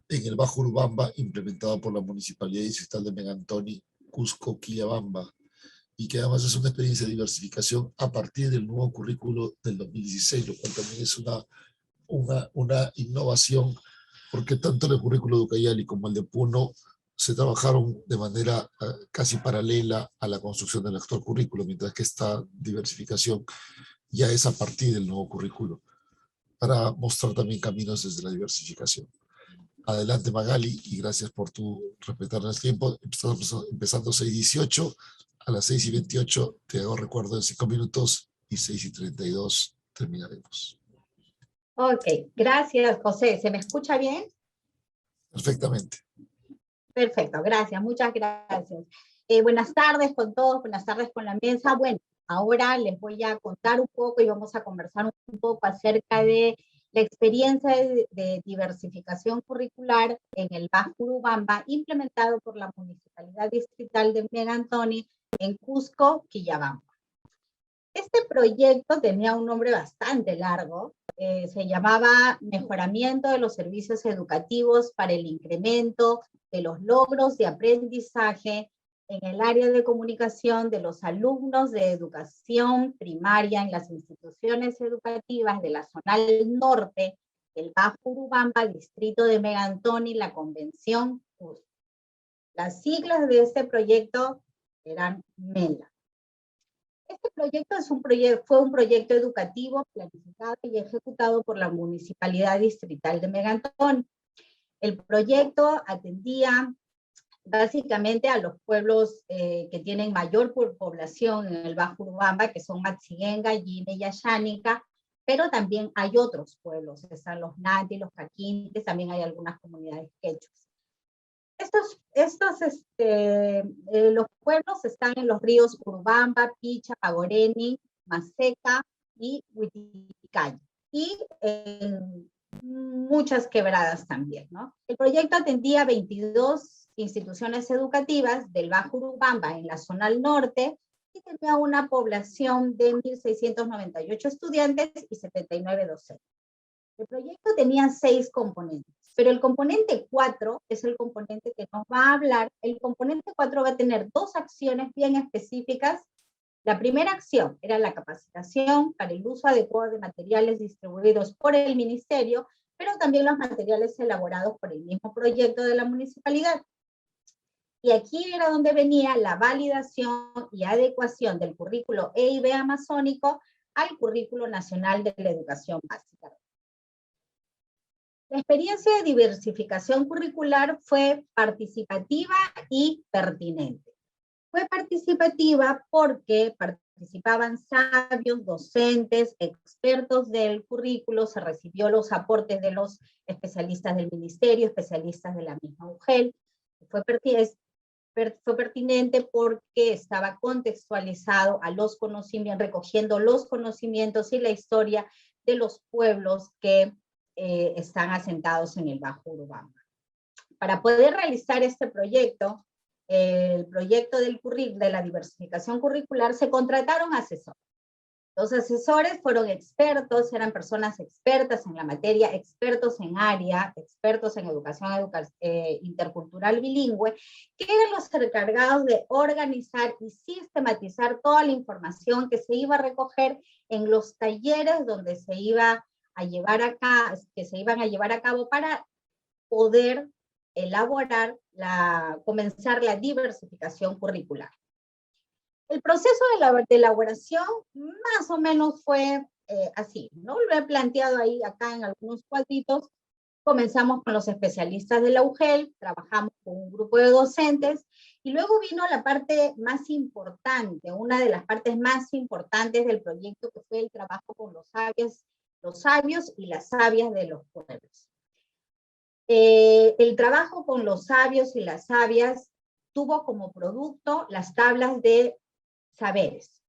en el Bajo Urubamba, implementada por la Municipalidad Distrital de Megantoni, Cusco, Quillabamba, y que además es una experiencia de diversificación a partir del nuevo currículo del 2016, lo cual también es una innovación, porque tanto el currículo de Ucayali como el de Puno se trabajaron de manera casi paralela a la construcción del actual currículo, mientras que esta diversificación ya es a partir del nuevo currículo, para mostrar también caminos desde la diversificación. Adelante, Magali, y gracias por respetar el tiempo. Empezando 6:18, a las 6:28 te hago recuerdo de 5 minutos y 6:32 terminaremos. Ok, gracias, José. ¿Se me escucha bien? Perfectamente. Perfecto, gracias, muchas gracias. Buenas tardes con todos, buenas tardes con la mesa. Bueno, ahora les voy a contar un poco y vamos a conversar un poco acerca de la experiencia de diversificación curricular en el Bajo Urubamba, implementado por la Municipalidad Distrital de Megantoni en Cusco, Quillabamba. Este proyecto tenía un nombre bastante largo, se llamaba Mejoramiento de los Servicios Educativos para el Incremento de los Logros de Aprendizaje en el área de comunicación de los alumnos de educación primaria en las instituciones educativas de la zona del norte del Bajo Urubamba, distrito de Megantoni, la Convención Cusco. Las siglas de este proyecto eran MELA. Este proyecto fue un proyecto educativo planificado y ejecutado por la Municipalidad Distrital de Megantoni. El proyecto atendía básicamente a los pueblos que tienen mayor población en el Bajo Urubamba, que son Matsigenga, Yine y Xánica, pero también hay otros pueblos, están los Nati, los Caquintes, también hay algunas comunidades quechuas. Los pueblos están en los ríos Urubamba, Picha, Pagoreni, Maseca y Huiticay, y en muchas quebradas también, ¿no? El proyecto atendía 22 instituciones educativas del Bajo Urubamba en la zona al norte y tenía una población de 1.698 estudiantes y 79 docentes. El proyecto tenía 6 componentes, pero el componente 4 es el componente que nos va a hablar. El componente 4 va a tener 2 acciones bien específicas. La primera acción era la capacitación para el uso adecuado de materiales distribuidos por el ministerio, pero también los materiales elaborados por el mismo proyecto de la municipalidad. Y aquí era donde venía la validación y adecuación del currículo EIB amazónico al currículo nacional de la educación básica. La experiencia de diversificación curricular fue participativa y pertinente. Fue participativa porque participaban sabios, docentes, expertos del currículo, se recibió los aportes de los especialistas del ministerio, especialistas de la misma UGEL. Fue pertinente porque estaba contextualizado a los conocimientos, recogiendo los conocimientos y la historia de los pueblos que están asentados en el Bajo Urubamba. Para poder realizar este proyecto, el proyecto de la diversificación curricular, se contrataron asesores. Los asesores fueron expertos, eran personas expertas en la materia, expertos en área, expertos en educación intercultural bilingüe, que eran los encargados de organizar y sistematizar toda la información que se iba a recoger en los talleres donde se iban a llevar a cabo para poder elaborar, comenzar la diversificación curricular. El proceso de elaboración más o menos fue así, ¿no? Lo he planteado ahí, acá en algunos cuadritos. Comenzamos con los especialistas de la UGEL, trabajamos con un grupo de docentes, y luego vino la parte más importante, una de las partes más importantes del proyecto, que fue el trabajo con los sabios y las sabias de los pueblos. El trabajo con los sabios y las sabias tuvo como producto las tablas de saberes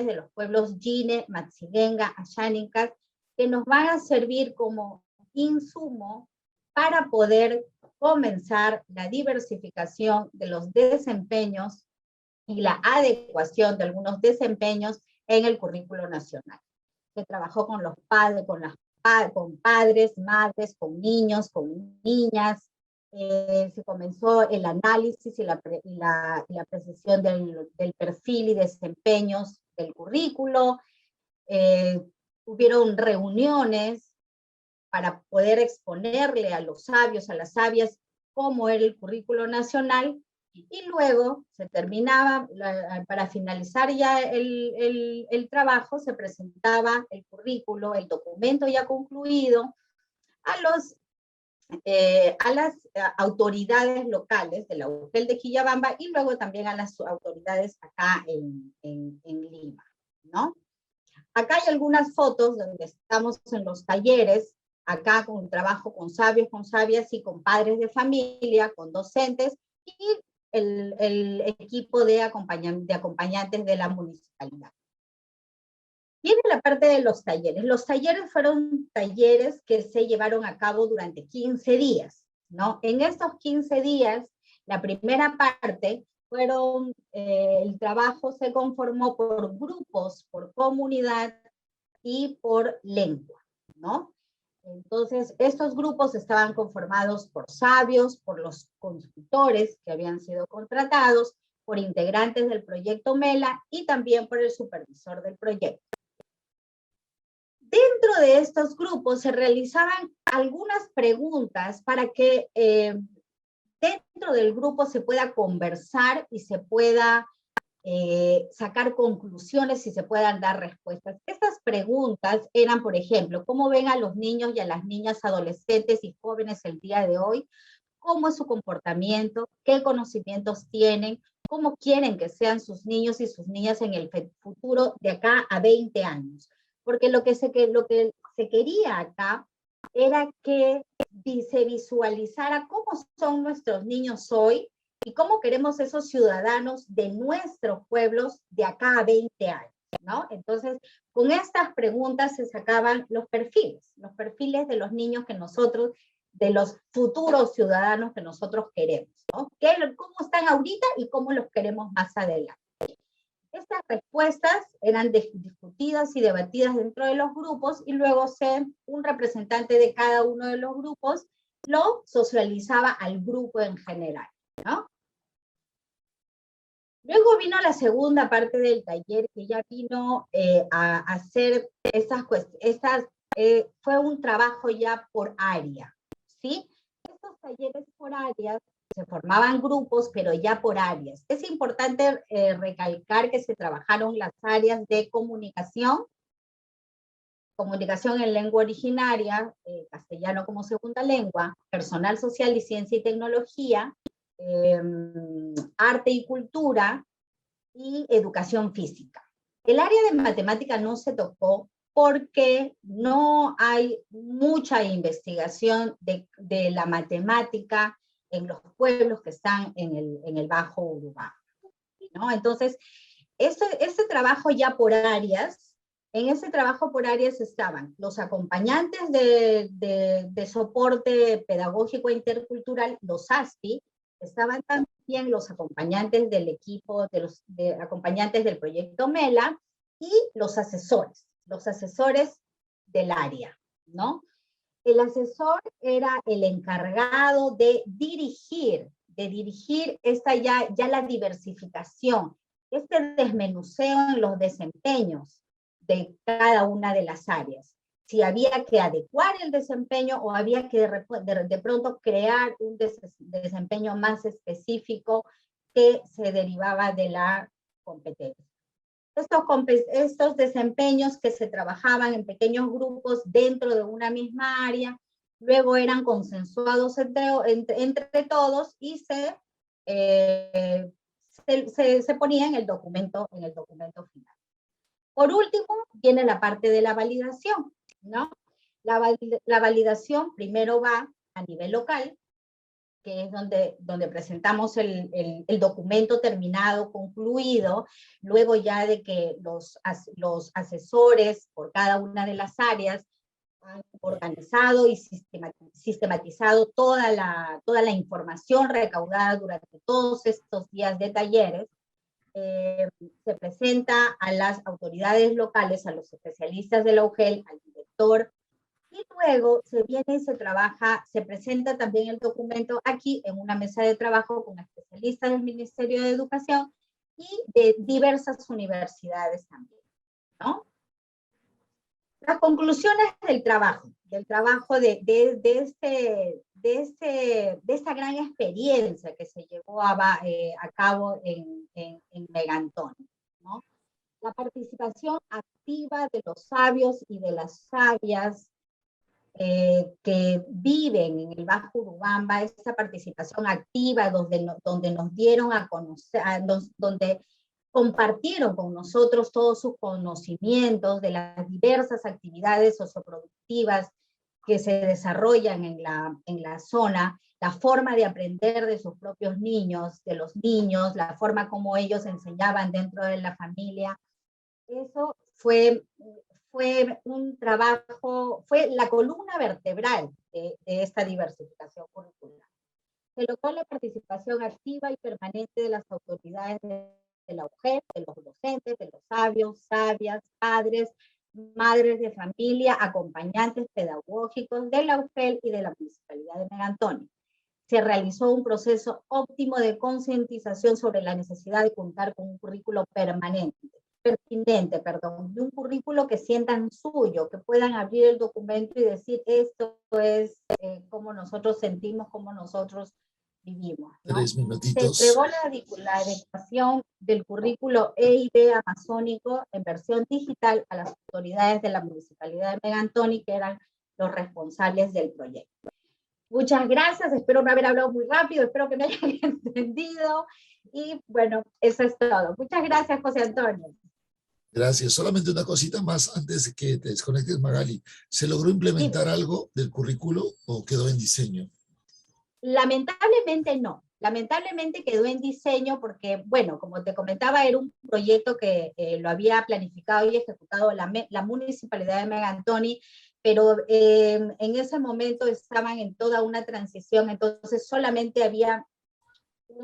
de los pueblos Yine, Matsigenga, Ashánicas, que nos van a servir como insumo para poder comenzar la diversificación de los desempeños y la adecuación de algunos desempeños en el currículo nacional. Se trabajó con los padres, con padres, madres, con niños, con niñas. Se comenzó el análisis y la precisión del perfil y desempeños del currículo. Hubieron reuniones para poder exponerle a los sabios, a las sabias, cómo era el currículo nacional, y luego se terminaba, para finalizar ya el trabajo, se presentaba el currículo, el documento ya concluido, a las autoridades locales de la UGEL de Quillabamba, y luego también a las autoridades acá en Lima, ¿no? Acá hay algunas fotos donde estamos en los talleres, acá con trabajo con sabios, con sabias y con padres de familia, con docentes, y el equipo de acompañantes de la municipalidad. Viene la parte de los talleres. Los talleres fueron talleres que se llevaron a cabo durante 15 días, ¿no? En estos 15 días, la primera parte fueron, el trabajo se conformó por grupos, por comunidad y por lengua, ¿no? Entonces, estos grupos estaban conformados por sabios, por los consultores que habían sido contratados, por integrantes del proyecto MELA y también por el supervisor del proyecto. Dentro de estos grupos se realizaban algunas preguntas para que dentro del grupo se pueda conversar y se pueda sacar conclusiones y se puedan dar respuestas. Estas preguntas eran, por ejemplo, ¿cómo ven a los niños y a las niñas, adolescentes y jóvenes el día de hoy? ¿Cómo es su comportamiento? ¿Qué conocimientos tienen? ¿Cómo quieren que sean sus niños y sus niñas en el futuro de acá a 20 años? Porque lo que se quería acá era que se visualizara cómo son nuestros niños hoy y cómo queremos esos ciudadanos de nuestros pueblos de acá a 20 años, ¿no? Entonces, con estas preguntas se sacaban los perfiles de los niños que nosotros, de los futuros ciudadanos que nosotros queremos, ¿no? ¿Cómo están ahorita y cómo los queremos más adelante? Estas respuestas eran discutidas y debatidas dentro de los grupos, y luego un representante de cada uno de los grupos lo socializaba al grupo en general, ¿no? Luego vino la segunda parte del taller, que ya vino a hacer fue un trabajo ya por área, ¿sí? Estos talleres por áreas se formaban grupos, pero ya por áreas. Es importante recalcar que se trabajaron las áreas de comunicación en lengua originaria, castellano como segunda lengua, personal social y ciencia y tecnología, arte y cultura y educación física. El área de matemática no se tocó porque no hay mucha investigación de la matemática en los pueblos que están en el Bajo Urubamba, ¿no? Entonces, ese trabajo ya por áreas, en ese trabajo por áreas estaban los acompañantes de soporte pedagógico intercultural, los ASPI, estaban también los acompañantes del equipo, acompañantes del proyecto MELA, y los asesores del área, ¿no? El asesor era el encargado de dirigir esta ya la diversificación, este desmenuceo en los desempeños de cada una de las áreas. Si había que adecuar el desempeño o había que de pronto crear un desempeño más específico que se derivaba de la competencia. Estos desempeños que se trabajaban en pequeños grupos dentro de una misma área, luego eran consensuados entre todos y se ponía en el documento final. Por último, viene la parte de la validación, ¿no? La validación primero va a nivel local, que es donde presentamos el documento terminado, concluido, luego ya de que los asesores por cada una de las áreas han organizado y sistematizado toda la información recaudada durante todos estos días de talleres. Se presenta a las autoridades locales, a los especialistas de la UGEL, al director, y luego se viene y se presenta también el documento aquí en una mesa de trabajo con especialistas del Ministerio de Educación y de diversas universidades también, ¿no? Las conclusiones del trabajo de esta gran experiencia que se llevó a cabo en Megantoni, ¿no? La participación activa de los sabios y de las sabias que viven en el Bajo Urubamba, esa participación activa donde nos dieron a conocer, donde compartieron con nosotros todos sus conocimientos de las diversas actividades socioproductivas que se desarrollan en la zona, la forma de aprender de sus propios niños, de los niños, la forma como ellos enseñaban dentro de la familia. Eso fue un trabajo, fue la columna vertebral de esta diversificación curricular. Se logró la participación activa y permanente de las autoridades de la UGEL, de los docentes, de los sabios, sabias, padres, madres de familia, acompañantes pedagógicos de la UGEL y de la Municipalidad de Megantoni. Se realizó un proceso óptimo de concientización sobre la necesidad de contar con un currículo pertinente, de un currículo que sientan suyo, que puedan abrir el documento y decir, esto es cómo nosotros sentimos, cómo nosotros vivimos, ¿no? 3 minutitos. Se entregó la adecuación del currículo EIB amazónico en versión digital a las autoridades de la Municipalidad de Megantoni, que eran los responsables del proyecto. Muchas gracias, espero no haber hablado muy rápido, espero que me hayan entendido, y bueno, eso es todo. Muchas gracias, José Antonio. Gracias. Solamente una cosita más antes de que te desconectes, Magali. ¿Se logró implementar algo del currículo o quedó en diseño? Lamentablemente no. Lamentablemente quedó en diseño porque, bueno, como te comentaba, era un proyecto que lo había planificado y ejecutado la Municipalidad de Megantoni, pero en ese momento estaban en toda una transición, entonces solamente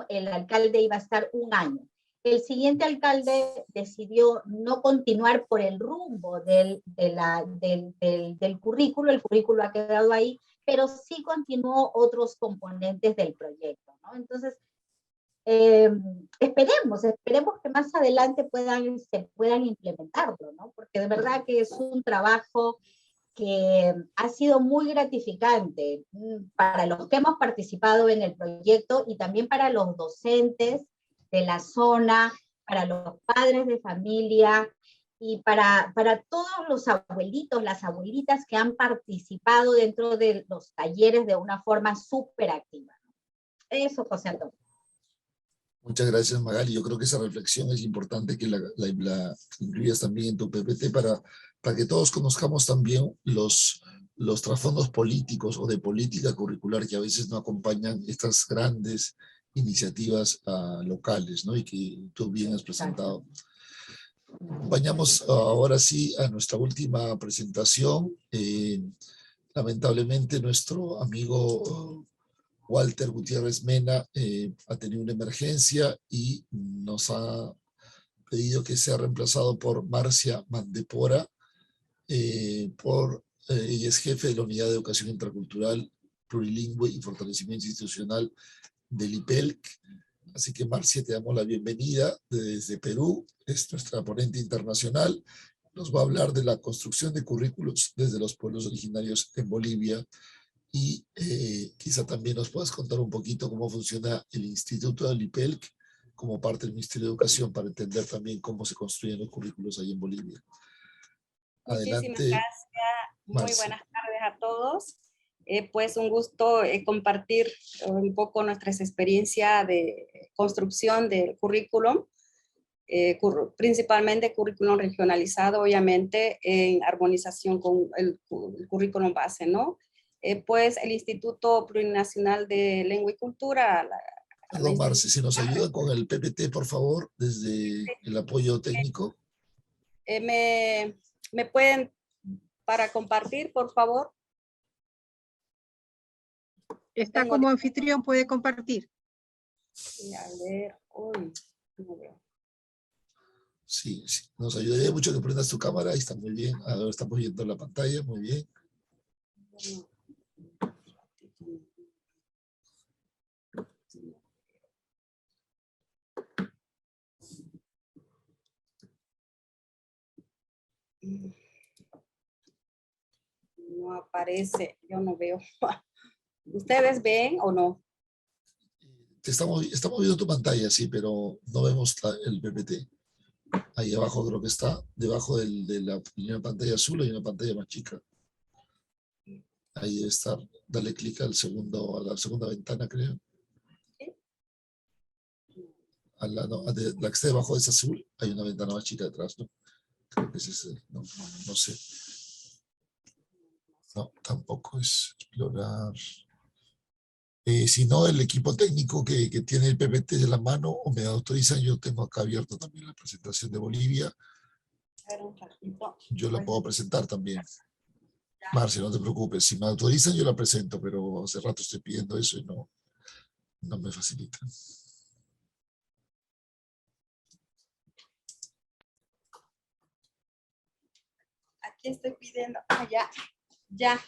el alcalde iba a estar un año. El siguiente alcalde decidió no continuar por el rumbo del currículo, el currículo ha quedado ahí, pero sí continuó otros componentes del proyecto, ¿no? Entonces, esperemos que más adelante se puedan implementarlo, ¿no? Porque de verdad que es un trabajo que ha sido muy gratificante para los que hemos participado en el proyecto y también para los docentes de la zona, para los padres de familia y para todos los abuelitos, las abuelitas que han participado dentro de los talleres de una forma súper activa. Eso, José Antonio. Muchas gracias, Magali. Yo creo que esa reflexión es importante que la incluyas también en tu PPT para que todos conozcamos también los trasfondos políticos o de política curricular que a veces no acompañan estas grandes iniciativas locales, ¿no? Y que tú bien has presentado. Acompañamos ahora sí a nuestra última presentación. Lamentablemente nuestro amigo Walter Gutiérrez Mena ha tenido una emergencia y nos ha pedido que sea reemplazado por Marcia Mandepora. Ella es jefe de la Unidad de Educación Intercultural, Plurilingüe y Fortalecimiento Institucional del IPELC. Así que, Marcia, te damos la bienvenida desde Perú. Es nuestra ponente internacional. Nos va a hablar de la construcción de currículos desde los pueblos originarios en Bolivia. Y quizá también nos puedas contar un poquito cómo funciona el Instituto del IPELC como parte del Ministerio de Educación para entender también cómo se construyen los currículos ahí en Bolivia. Muchísimas Adelante, gracias. Muy Marcia. buenas tardes a todos. Pues un gusto compartir un poco nuestras experiencias de construcción del currículum, principalmente currículum regionalizado, obviamente en armonización con el currículum base, ¿no? Pues el Instituto Plurinacional de Lengua y Cultura. Perdón, Marcia, si nos ayuda con el PPT, por favor, desde el apoyo técnico. ¿Me pueden para compartir, por favor? Está como anfitrión, puede compartir. A ver, uy, no veo. Sí, sí, nos ayudaría mucho que prendas tu cámara. Ahí está, muy bien. Ahora estamos viendo la pantalla, muy bien. No aparece, yo no veo. ¿Ustedes ven o no? Estamos viendo tu pantalla, sí, pero no vemos el PPT. Ahí abajo creo que está, debajo de la primera pantalla azul hay una pantalla más chica. Ahí debe estar. Dale clic al a la segunda ventana, creo. La que está debajo de esa azul hay una ventana más chica detrás, ¿no? Creo que ese es no sé. No, tampoco es explorar. Si no, el equipo técnico que tiene el PPT de la mano o me autorizan, yo tengo acá abierto también la presentación de Bolivia. Yo la puedo presentar también. Marcia, no te preocupes. Si me autorizan, yo la presento, pero hace rato estoy pidiendo eso y no me facilitan. Aquí estoy pidiendo. Ya.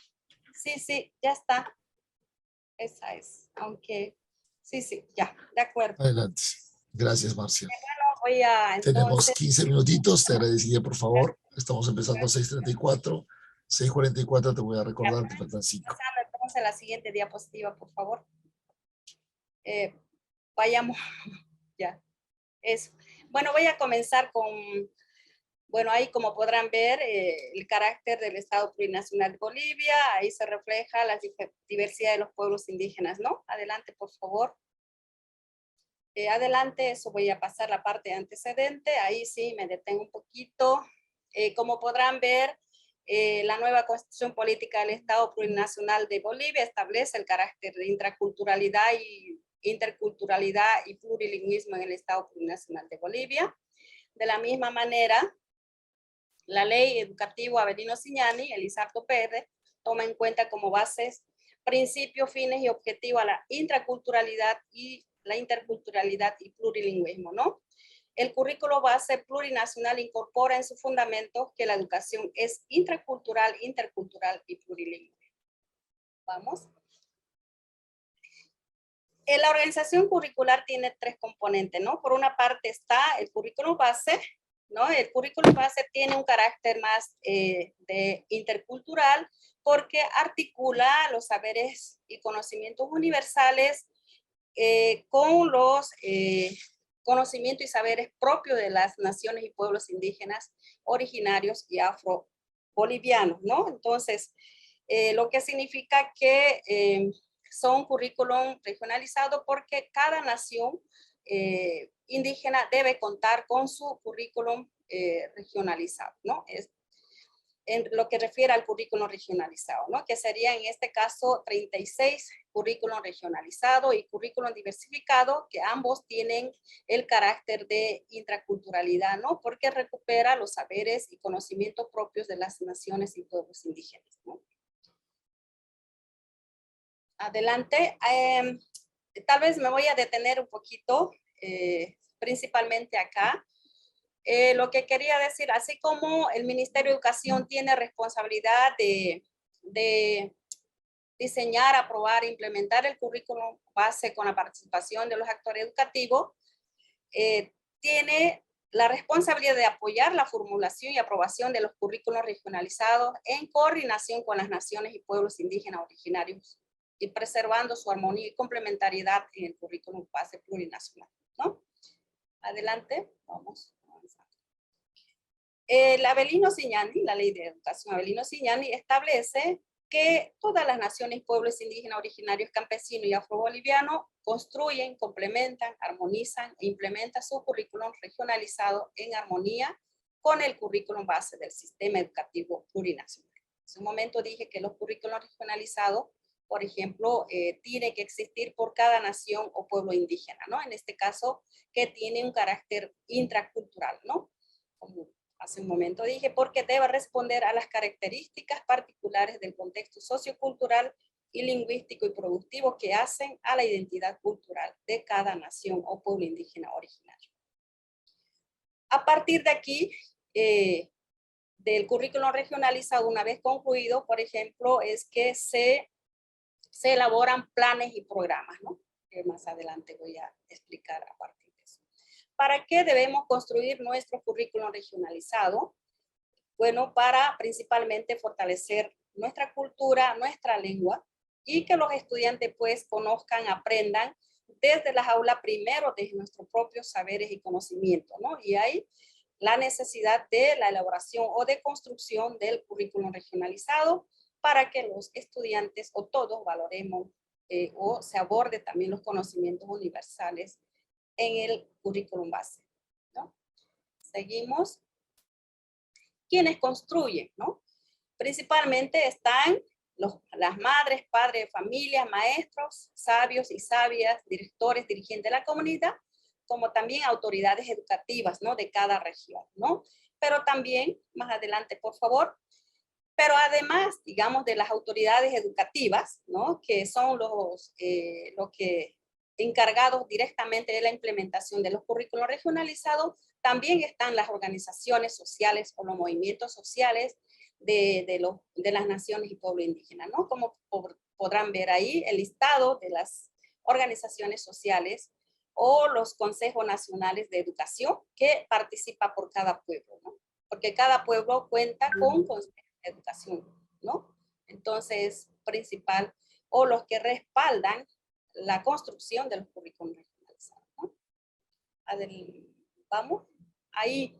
Sí, ya está. Esa es, aunque sí, ya, de acuerdo. Adelante. Gracias, Marcia. Voy a, Tenemos entonces, 15 minutitos, te agradecería, por favor. Estamos empezando a 6:34. 6:44 te voy a recordar que faltan 5. pasando entonces a la siguiente diapositiva, por favor. Vayamos, ya, eso. Bueno, voy a comenzar con, bueno, ahí como podrán ver, el carácter del Estado Plurinacional de Bolivia, ahí se refleja la diversidad de los pueblos indígenas, ¿no? Adelante, por favor. Adelante, eso voy a pasar la parte antecedente, ahí sí me detengo un poquito. Como podrán ver, la nueva Constitución Política del Estado Plurinacional de Bolivia establece el carácter de intraculturalidad y interculturalidad y plurilingüismo en el Estado Plurinacional de Bolivia. De la misma manera, la Ley Educativo Avelino Ciñani, Elizardo Pérez, toma en cuenta como bases principios, fines y objetivos a la intraculturalidad y la interculturalidad y plurilingüismo, ¿no? El currículo base plurinacional incorpora en sus fundamentos que la educación es intracultural, intercultural y plurilingüe. Vamos. La organización curricular tiene 3 componentes, ¿no? Por una parte está el currículo base, ¿no? El currículo base tiene un carácter más de intercultural porque articula los saberes y conocimientos universales con los conocimientos y saberes propios de las naciones y pueblos indígenas originarios y afro-bolivianos, ¿no? Entonces, lo que significa que son currículum regionalizados porque cada nación indígena debe contar con su currículum regionalizado, ¿no? Es en lo que refiere al currículum regionalizado, ¿no? Que sería en este caso 36 currículum regionalizado y currículum diversificado, que ambos tienen el carácter de intraculturalidad, ¿no? Porque recupera los saberes y conocimientos propios de las naciones y pueblos indígenas, ¿no? Adelante. Tal vez me voy a detener un poquito, principalmente acá. Lo que quería decir, así como el Ministerio de Educación tiene responsabilidad de diseñar, aprobar e implementar el currículum base con la participación de los actores educativos, tiene la responsabilidad de apoyar la formulación y aprobación de los currículos regionalizados en coordinación con las naciones y pueblos indígenas originarios y preservando su armonía y complementariedad en el currículum base plurinacional, ¿no? Adelante, vamos. El Avelino Cignani, la ley de educación Avelino Cignani, establece que todas las naciones y pueblos indígenas originarios campesinos y afrobolivianos construyen, complementan, armonizan e implementan su currículum regionalizado en armonía con el currículum base del sistema educativo plurinacional. En un momento dije que los currículums regionalizados, por ejemplo, tienen que existir por cada nación o pueblo indígena, ¿no? En este caso, que tiene un carácter intracultural, ¿no? Como hace un momento dije, porque debe responder a las características particulares del contexto sociocultural y lingüístico y productivo que hacen a la identidad cultural de cada nación o pueblo indígena originario. A partir de aquí, del currículum regionalizado, una vez concluido, por ejemplo, es que se elaboran planes y programas, ¿no? Que más adelante voy a explicar a partir. ¿Para qué debemos construir nuestro currículum regionalizado? Bueno, para principalmente fortalecer nuestra cultura, nuestra lengua, y que los estudiantes pues conozcan, aprendan desde las aulas primero, desde nuestros propios saberes y conocimientos, ¿no? Y hay la necesidad de la elaboración o de construcción del currículum regionalizado para que los estudiantes o todos valoremos o se aborde también los conocimientos universales en el currículum base, ¿no? Seguimos. ¿Quiénes construyen, no? Principalmente están las madres, padres de familia, maestros, sabios y sabias, directores, dirigentes de la comunidad, como también autoridades educativas, ¿no? De cada región, ¿no? Pero también, más adelante, por favor, pero además, digamos, de las autoridades educativas, ¿no? Que son los que encargados directamente de la implementación de los currículos regionalizados, también están las organizaciones sociales o los movimientos sociales de las naciones y pueblos indígenas, ¿no? Como podrán ver ahí el listado de las organizaciones sociales o los consejos nacionales de educación que participa por cada pueblo, ¿no? Porque cada pueblo cuenta con consejos de educación, ¿no? Entonces, principal, o los que respaldan la construcción de los currículos regionalizados, ¿no? Vamos, ahí.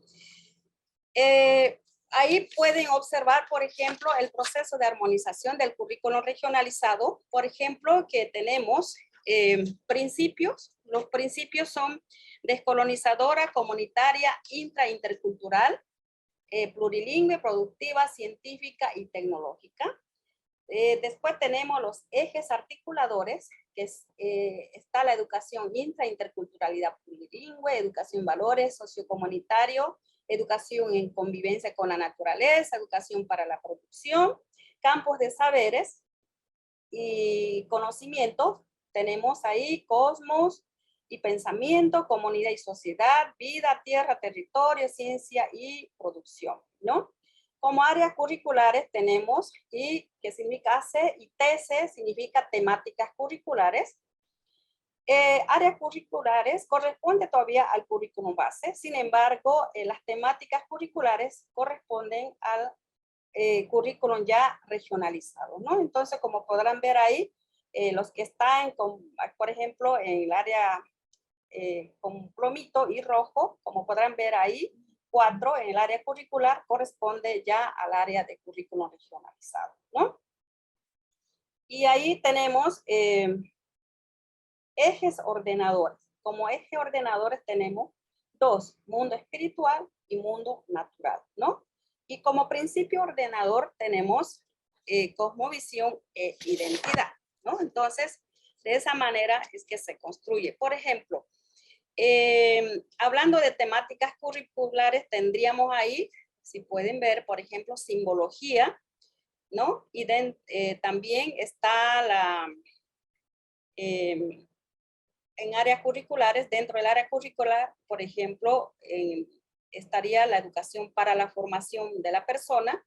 Ahí pueden observar, por ejemplo, el proceso de armonización del currículo regionalizado. Por ejemplo, que tenemos principios. Los principios son descolonizadora, comunitaria, intercultural, plurilingüe, productiva, científica y tecnológica. Después tenemos los ejes articuladores, que está la educación interculturalidad plurilingüe, educación en valores, sociocomunitario, educación en convivencia con la naturaleza, educación para la producción, campos de saberes y conocimientos. Tenemos ahí cosmos y pensamiento, comunidad y sociedad, vida, tierra, territorio, ciencia y producción, ¿no? Como áreas curriculares tenemos, y que significa AC, y TC significa temáticas curriculares. Áreas curriculares corresponde todavía al currículum base, sin embargo, las temáticas curriculares corresponden al currículum ya regionalizado, ¿no? Entonces, como podrán ver ahí, los que están, por ejemplo, en el área con plomito y rojo, como podrán ver ahí, 4 en el área curricular corresponde ya al área de currículum regionalizado, ¿no? Y ahí tenemos ejes ordenadores. como eje ordenadores tenemos dos, mundo espiritual y mundo natural, ¿no? Y como principio ordenador tenemos cosmovisión e identidad, ¿no? Entonces, de esa manera es que se construye. Por ejemplo, hablando de temáticas curriculares, tendríamos ahí, si pueden ver, por ejemplo, simbología, ¿no? Y también está la, en áreas curriculares, dentro del área curricular, por ejemplo, estaría la educación para la formación de la persona,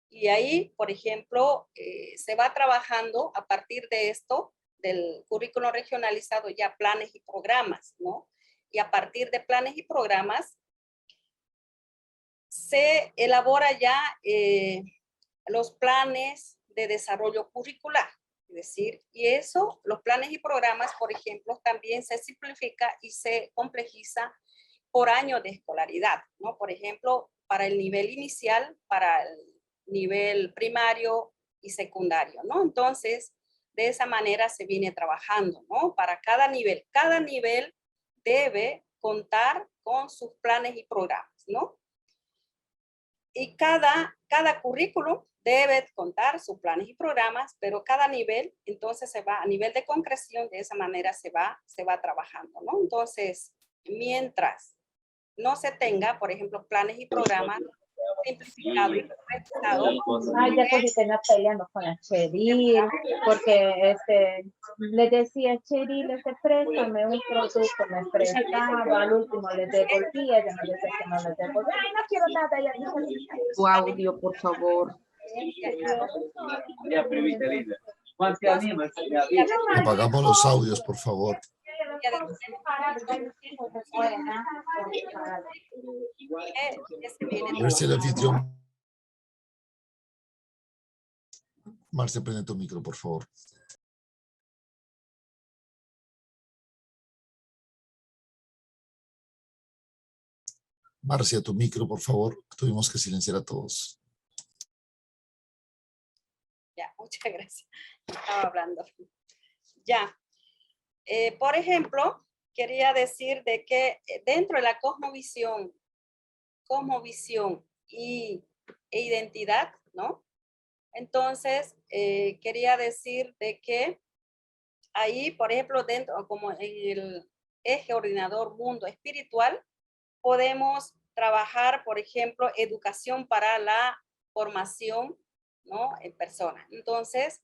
y ahí, por ejemplo, se va trabajando a partir de esto, del currículo regionalizado, ya planes y programas, ¿no? Y a partir de planes y programas, se elabora ya los planes de desarrollo curricular. Es decir, y eso, los planes y programas, por ejemplo, también se simplifica y se complejiza por año de escolaridad, ¿no? Por ejemplo, para el nivel inicial, para el nivel primario y secundario, ¿no? Entonces, de esa manera se viene trabajando, ¿no? Para cada nivel debe contar con sus planes y programas, ¿no? Y cada currículum debe contar sus planes y programas, pero cada nivel, entonces se va a nivel de concreción, de esa manera se va trabajando, ¿no? Entonces, mientras no se tenga, por ejemplo, planes y programas simplificados y revisados. Ay, ya cogí tenía peleando con la Cheryl, porque le decía Cheryl, préstame un producto, me prestaba, al último le devolvía, ella me decía que no le devolvía. Ay, no quiero nada, ella dice, tu audio, por favor. Apagamos los audios, por favor. A ver si el anfitrión... Marcia, prende tu micro, por favor. Marcia, tu micro, por favor. Tuvimos que silenciar a todos. Ya, muchas gracias. Estaba hablando. Ya. Por ejemplo, quería decir de que dentro de la cosmovisión e identidad, ¿no? Entonces, quería decir de que ahí, por ejemplo, dentro, como en el eje ordenador mundo espiritual, podemos trabajar, por ejemplo, educación para la formación, ¿no? En persona. Entonces,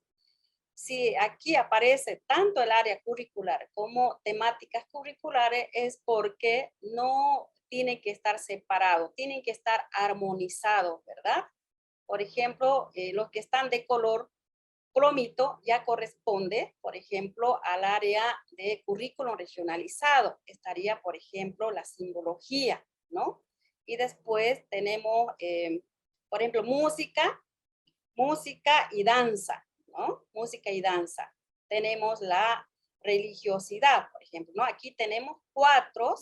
si aquí aparece tanto el área curricular como temáticas curriculares, es porque no tienen que estar separados, tienen que estar armonizados, ¿verdad? Por ejemplo, los que están de color cromito ya corresponde, por ejemplo, al área de currículum regionalizado. Estaría, por ejemplo, la simbología, ¿no? Y después tenemos, por ejemplo, música y danza, ¿no? Música y danza. Tenemos la religiosidad, por ejemplo, ¿no? Aquí tenemos cuatro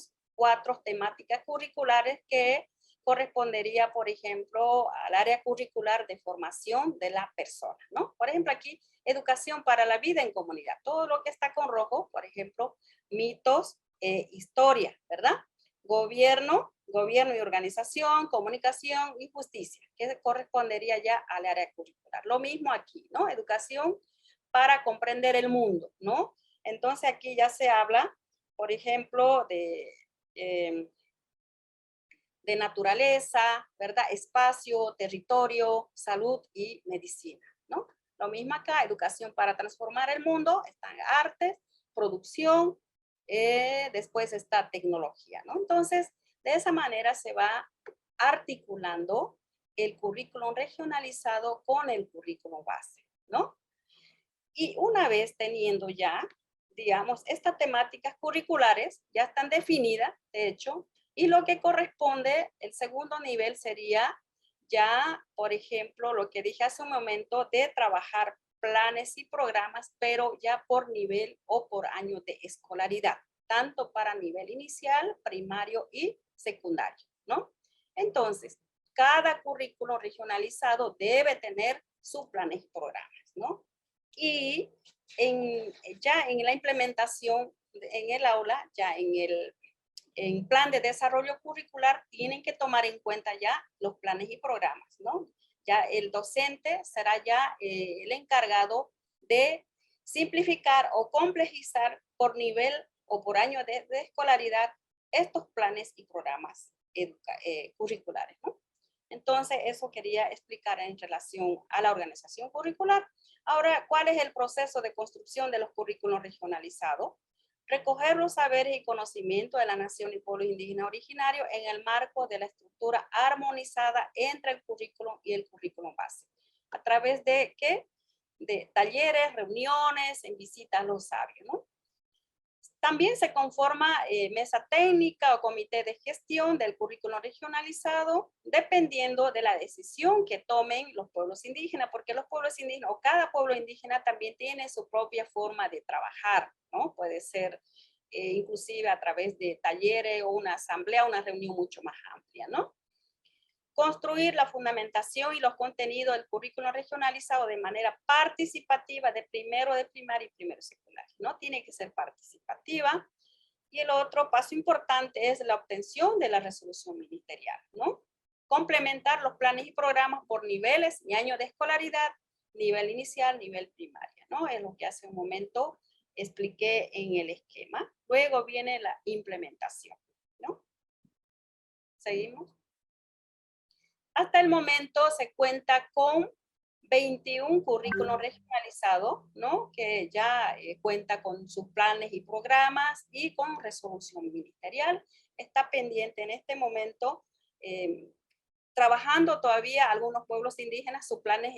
temáticas curriculares que correspondería, por ejemplo, al área curricular de formación de la persona, ¿no? Por ejemplo, aquí, educación para la vida en comunidad. Todo lo que está con rojo, por ejemplo, mitos, historia, ¿verdad? Gobierno y organización, comunicación y justicia, que correspondería ya al área curricular. Lo mismo aquí, ¿no? Educación para comprender el mundo, ¿no? Entonces aquí ya se habla, por ejemplo, de naturaleza, ¿verdad? Espacio, territorio, salud y medicina, ¿no? Lo mismo acá, educación para transformar el mundo, están artes, producción, después está tecnología, ¿no? Entonces, de esa manera se va articulando el currículum regionalizado con el currículum base, ¿no? Y una vez teniendo ya, digamos, estas temáticas curriculares ya están definidas, de hecho, y lo que corresponde, el segundo nivel sería ya, por ejemplo, lo que dije hace un momento de trabajar planes y programas, pero ya por nivel o por año de escolaridad, tanto para nivel inicial, primario y secundario, ¿no? Entonces, cada currículo regionalizado debe tener sus planes y programas, ¿no? Y ya en la implementación en el aula, ya en plan de desarrollo curricular, tienen que tomar en cuenta ya los planes y programas, ¿no? Ya el docente será ya el encargado de simplificar o complejizar por nivel o por año de escolaridad estos planes y programas curriculares, ¿no? Entonces, eso quería explicar en relación a la organización curricular. Ahora, ¿cuál es el proceso de construcción de los currículos regionalizados? Recoger los saberes y conocimientos de la nación y pueblo indígena originario en el marco de la estructura armonizada entre el currículum y el currículum base. ¿A través de qué? De talleres, reuniones, en visitas a los sabios, ¿no? También se conforma mesa técnica o comité de gestión del currículo regionalizado, dependiendo de la decisión que tomen los pueblos indígenas, porque los pueblos indígenas o cada pueblo indígena también tiene su propia forma de trabajar, ¿no? Puede ser inclusive a través de talleres o una asamblea, una reunión mucho más amplia, ¿no? Construir la fundamentación y los contenidos del currículo regionalizado de manera participativa de primero de primaria y primero secundaria, ¿no? Tiene que ser participativa. Y el otro paso importante es la obtención de la resolución ministerial, ¿no? Complementar los planes y programas por niveles y años de escolaridad, nivel inicial, nivel primaria, ¿no? Es lo que hace un momento expliqué en el esquema. Luego viene la implementación, ¿no? Seguimos. Hasta el momento se cuenta con 21 currículos regionalizados, ¿no? Que ya cuenta con sus planes y programas y con resolución ministerial. Está pendiente en este momento, trabajando todavía algunos pueblos indígenas sus planes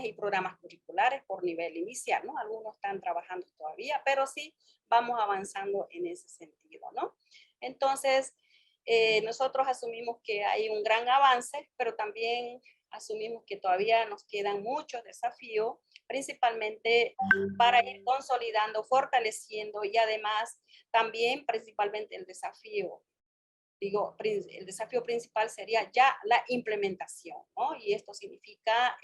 y programas curriculares por nivel inicial, ¿no? Algunos están trabajando todavía, pero sí vamos avanzando en ese sentido, ¿no? Entonces, nosotros asumimos que hay un gran avance, pero también asumimos que todavía nos quedan muchos desafíos, principalmente para ir consolidando, fortaleciendo y además también principalmente el desafío principal sería ya la implementación, ¿no? Y esto significa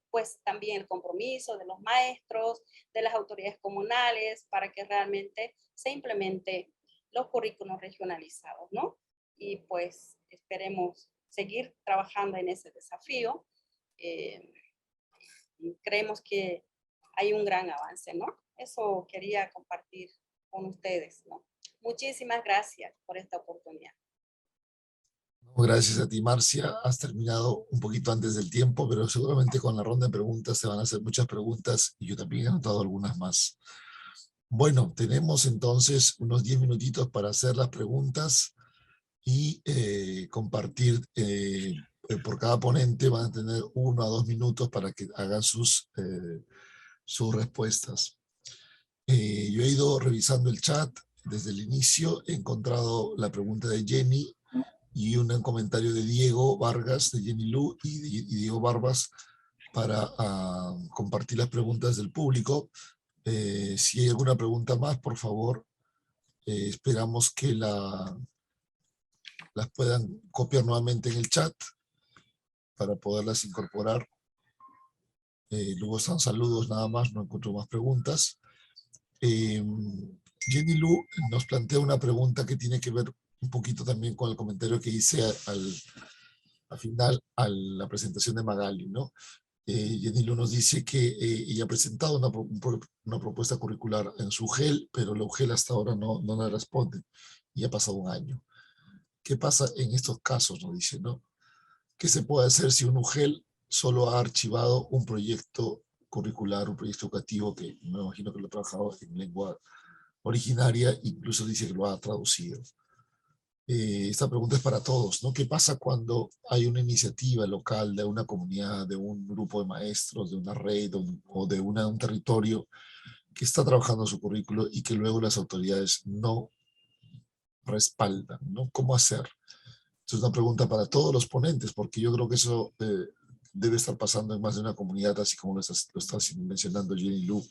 pues también el compromiso de los maestros, de las autoridades comunales para que realmente se implemente los currículos regionalizados, ¿no? Y pues esperemos seguir trabajando en ese desafío. Creemos que hay un gran avance, ¿no? Eso quería compartir con ustedes, ¿no? Muchísimas gracias por esta oportunidad. Gracias a ti, Marcia. Has terminado un poquito antes del tiempo, pero seguramente con la ronda de preguntas te van a hacer muchas preguntas y yo también he anotado algunas más. Bueno, tenemos entonces unos 10 minutitos para hacer las preguntas y compartir por cada ponente. Van a tener 1 a 2 minutos para que hagan sus respuestas. Yo he ido revisando el chat desde el inicio. He encontrado la pregunta de Jenny y un comentario de Diego Vargas, de Jenny Lu y Diego Barbas para compartir las preguntas del público. Si hay alguna pregunta más, por favor, esperamos que las puedan copiar nuevamente en el chat para poderlas incorporar. Luego están saludos nada más, no encuentro más preguntas. Jenny Lu nos plantea una pregunta que tiene que ver un poquito también con el comentario que hice al final, a la presentación de Magali, ¿no? Jenny Lu nos dice que ella ha presentado una propuesta curricular en su UGEL, pero la UGEL hasta ahora no le responde y ha pasado un año. ¿Qué pasa en estos casos? Nos dice, ¿no? ¿Qué se puede hacer si un UGEL solo ha archivado un proyecto curricular, un proyecto educativo que me imagino que lo ha trabajado en lengua originaria, incluso dice que lo ha traducido? Esta pregunta es para todos, ¿no? ¿Qué pasa cuando hay una iniciativa local de una comunidad, de un grupo de maestros, de una red o de un territorio que está trabajando su currículo y que luego las autoridades no respaldan, ¿no? ¿Cómo hacer? Es una pregunta para todos los ponentes, porque yo creo que eso debe estar pasando en más de una comunidad, así como lo estás mencionando Jenny Lu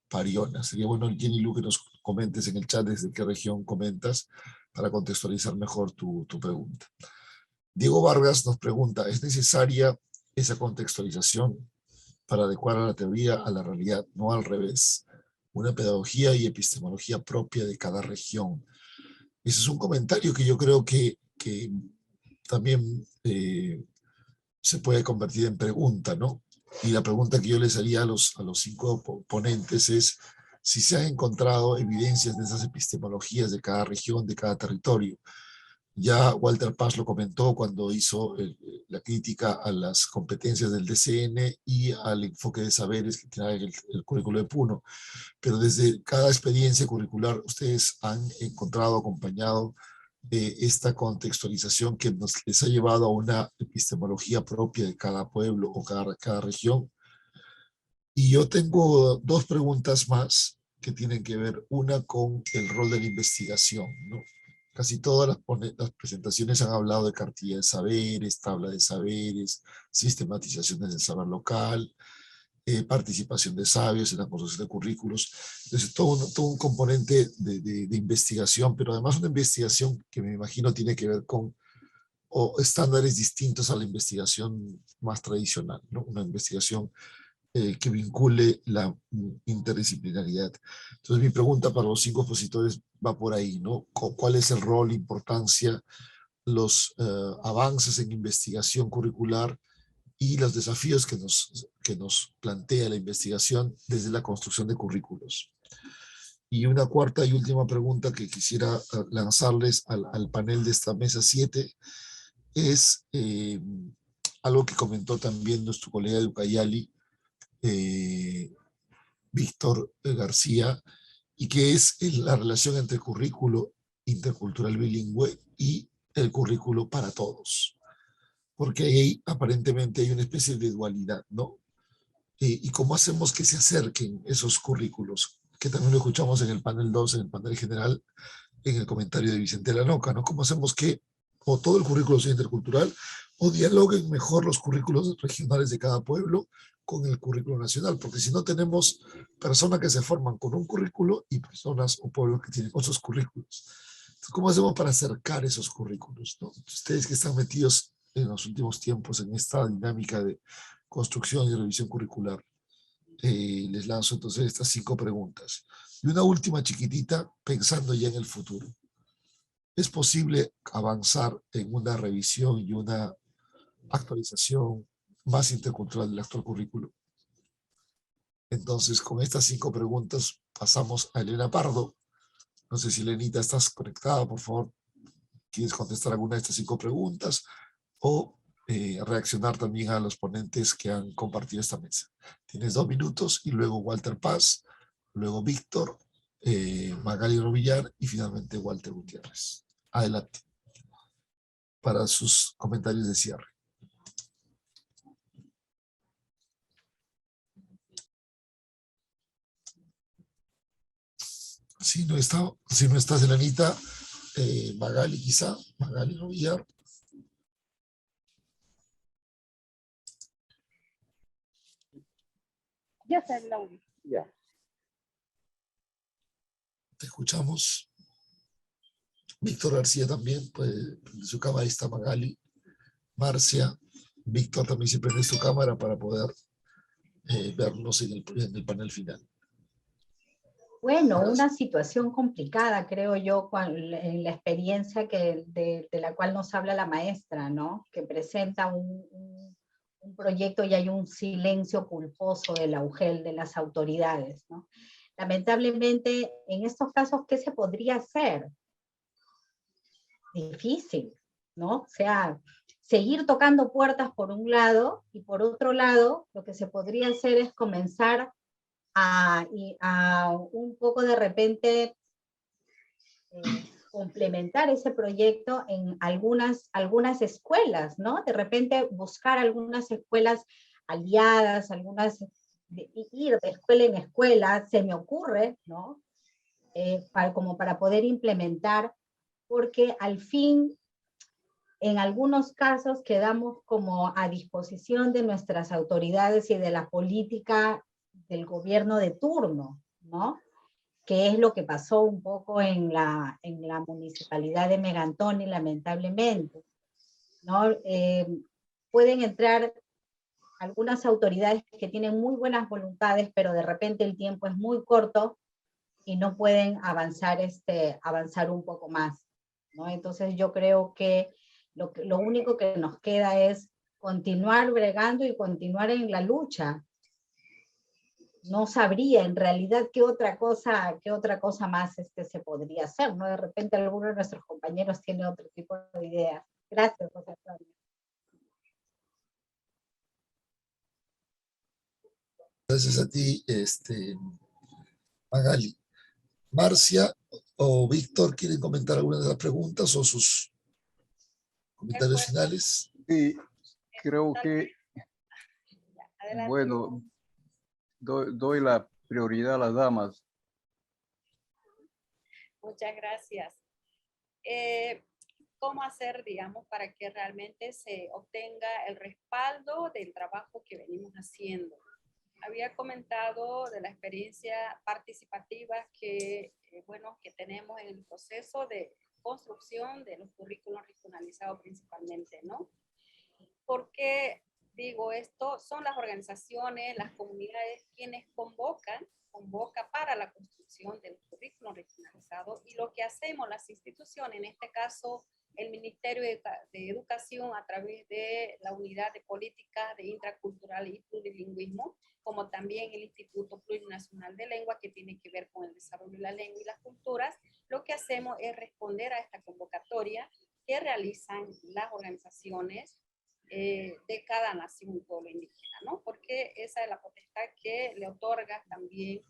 Pariona. Sería bueno, Jenny Lu, que nos comentes en el chat desde qué región comentas para contextualizar mejor tu pregunta. Diego Vargas nos pregunta, ¿es necesaria esa contextualización para adecuar a la teoría a la realidad, no al revés? una pedagogía y epistemología propia de cada región. Ese es un comentario que yo creo que también se puede convertir en pregunta, ¿no? Y la pregunta que yo les haría a los 5 ponentes es si se han encontrado evidencias de esas epistemologías de cada región, de cada territorio. Ya Walter Paz lo comentó cuando hizo la crítica a las competencias del DCN y al enfoque de saberes que tiene el currículo de Puno. Pero desde cada experiencia curricular ustedes han encontrado, acompañado esta contextualización que les ha llevado a una epistemología propia de cada pueblo o cada región. Y yo tengo 2 preguntas más que tienen que ver, una con el rol de la investigación, ¿no? Casi todas las presentaciones han hablado de cartilla de saberes, tabla de saberes, sistematizaciones del saber local, participación de sabios en la construcción de currículos. Entonces, todo un componente de investigación, pero además una investigación que me imagino tiene que ver con estándares distintos a la investigación más tradicional, ¿no? Una investigación que vincule la interdisciplinaridad. Entonces, mi pregunta para los 5 expositores va por ahí, ¿no? ¿Cuál es el rol, importancia, los avances en investigación curricular y los desafíos que nos plantea la investigación desde la construcción de currículos? Y una cuarta y última pregunta que quisiera lanzarles al panel de esta mesa 7 es algo que comentó también nuestro colega de Ucayali, Víctor García, y que es la relación entre currículo intercultural bilingüe y el currículo para todos. Porque ahí aparentemente hay una especie de dualidad, ¿no? Y cómo hacemos que se acerquen esos currículos, que también lo escuchamos en el panel 2, en el panel general, en el comentario de Vicente Lanoca, ¿no? Cómo hacemos que o todo el currículo sea intercultural o dialoguen mejor los currículos regionales de cada pueblo con el currículo nacional, porque si no tenemos personas que se forman con un currículo y personas o pueblos que tienen otros currículos. Entonces, ¿cómo hacemos para acercar esos currículos, ¿no? Ustedes que están metidos en los últimos tiempos en esta dinámica de construcción y revisión curricular, les lanzo entonces estas 5 preguntas. Y una última chiquitita, pensando ya en el futuro. ¿Es posible avanzar en una revisión y una actualización más intercultural del actual currículo? Entonces, con estas 5 preguntas pasamos a Elena Pardo. No sé si, Elenita, estás conectada, por favor. ¿Quieres contestar alguna de estas 5 preguntas? O reaccionar también a los ponentes que han compartido esta mesa. Tienes 2 minutos y luego Walter Paz, luego Víctor, Magali Robillar y finalmente Walter Gutiérrez. Adelante para sus comentarios de cierre. Si no estás, Elenita, Magali quizá, Magali Robillar. Ya está en la UNI. Ya. Te escuchamos. Víctor García también, pues, prende su cámara. Ahí está Magali. Marcia, Víctor también se prende su cámara para poder vernos en el panel final. Bueno, una situación complicada, creo yo, en la experiencia de la cual nos habla la maestra, ¿no? Que presenta un proyecto y hay un silencio culposo del UGEL, de las autoridades, ¿no? Lamentablemente, en estos casos, ¿qué se podría hacer? Difícil, ¿no? O sea, seguir tocando puertas por un lado, y por otro lado, lo que se podría hacer es comenzar a un poco de repente complementar ese proyecto en algunas escuelas, ¿no? De repente buscar algunas escuelas aliadas, ir de escuela en escuela, se me ocurre, ¿no? Como para poder implementar, porque al fin, en algunos casos quedamos como a disposición de nuestras autoridades y de la política del gobierno de turno, ¿no? Que es lo que pasó un poco en la municipalidad de Megantoni, lamentablemente, ¿no? Pueden entrar algunas autoridades que tienen muy buenas voluntades, pero de repente el tiempo es muy corto y no pueden avanzar, avanzar un poco más, ¿no? Entonces yo creo que lo único que nos queda es continuar bregando y continuar en la lucha. No sabría en realidad qué otra cosa más se podría hacer, ¿no? De repente alguno de nuestros compañeros tiene otro tipo de ideas. Gracias, José Antonio. Gracias a ti, Magali. Marcia o Víctor, ¿quieren comentar alguna de las preguntas o sus comentarios finales? Sí, creo que, Adelante. bueno, doy la prioridad a las damas. Muchas gracias. ¿Cómo hacer, digamos, para que realmente se obtenga el respaldo del trabajo que venimos haciendo? Había comentado de la experiencia participativa que, bueno, que tenemos en el proceso de construcción de los currículos regionalizados principalmente, ¿no? ¿Por qué digo esto? Son las organizaciones, las comunidades quienes convoca para la construcción del currículo regionalizado, y lo que hacemos las instituciones, en este caso el Ministerio de Educación a través de la Unidad de Políticas de Intracultural y Plurilingüismo, como también el Instituto Plurinacional de Lengua, que tiene que ver con el desarrollo de la lengua y las culturas, lo que hacemos es responder a esta convocatoria que realizan las organizaciones de cada nación y pueblo indígena, ¿no? Porque esa es la potestad que le otorga también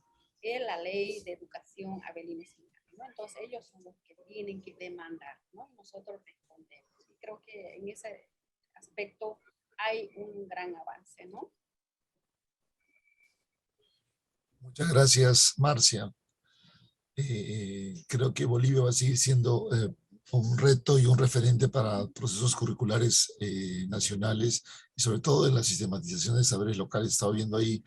la ley de educación a Belines, ¿no? Entonces ellos son los que tienen que demandar, ¿no? Nosotros respondemos. Y creo que en ese aspecto hay un gran avance, ¿no? Muchas gracias, Marcia. Creo que Bolivia va a seguir siendo un reto y un referente para procesos curriculares nacionales y sobre todo en la sistematización de saberes locales. Estaba viendo ahí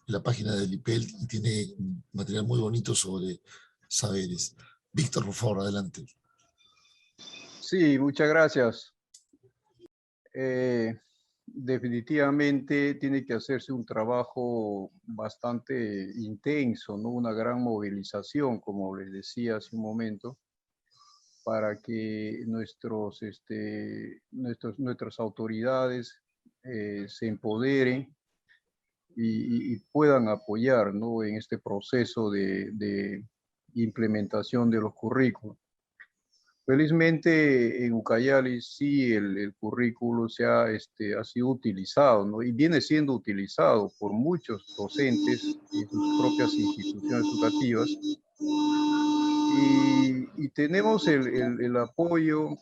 la página del IPEL y tiene material muy bonito sobre saberes. Víctor, por favor, adelante. Sí, muchas gracias. Definitivamente tiene que hacerse un trabajo bastante intenso, ¿no? Una gran movilización, como les decía hace un momento, para que nuestras autoridades se empoderen y puedan apoyar, ¿no? En este proceso de implementación de los currículos. Felizmente en Ucayali sí el currículo ha sido utilizado, ¿no? Y viene siendo utilizado por muchos docentes en sus propias instituciones educativas. Y tenemos el apoyo,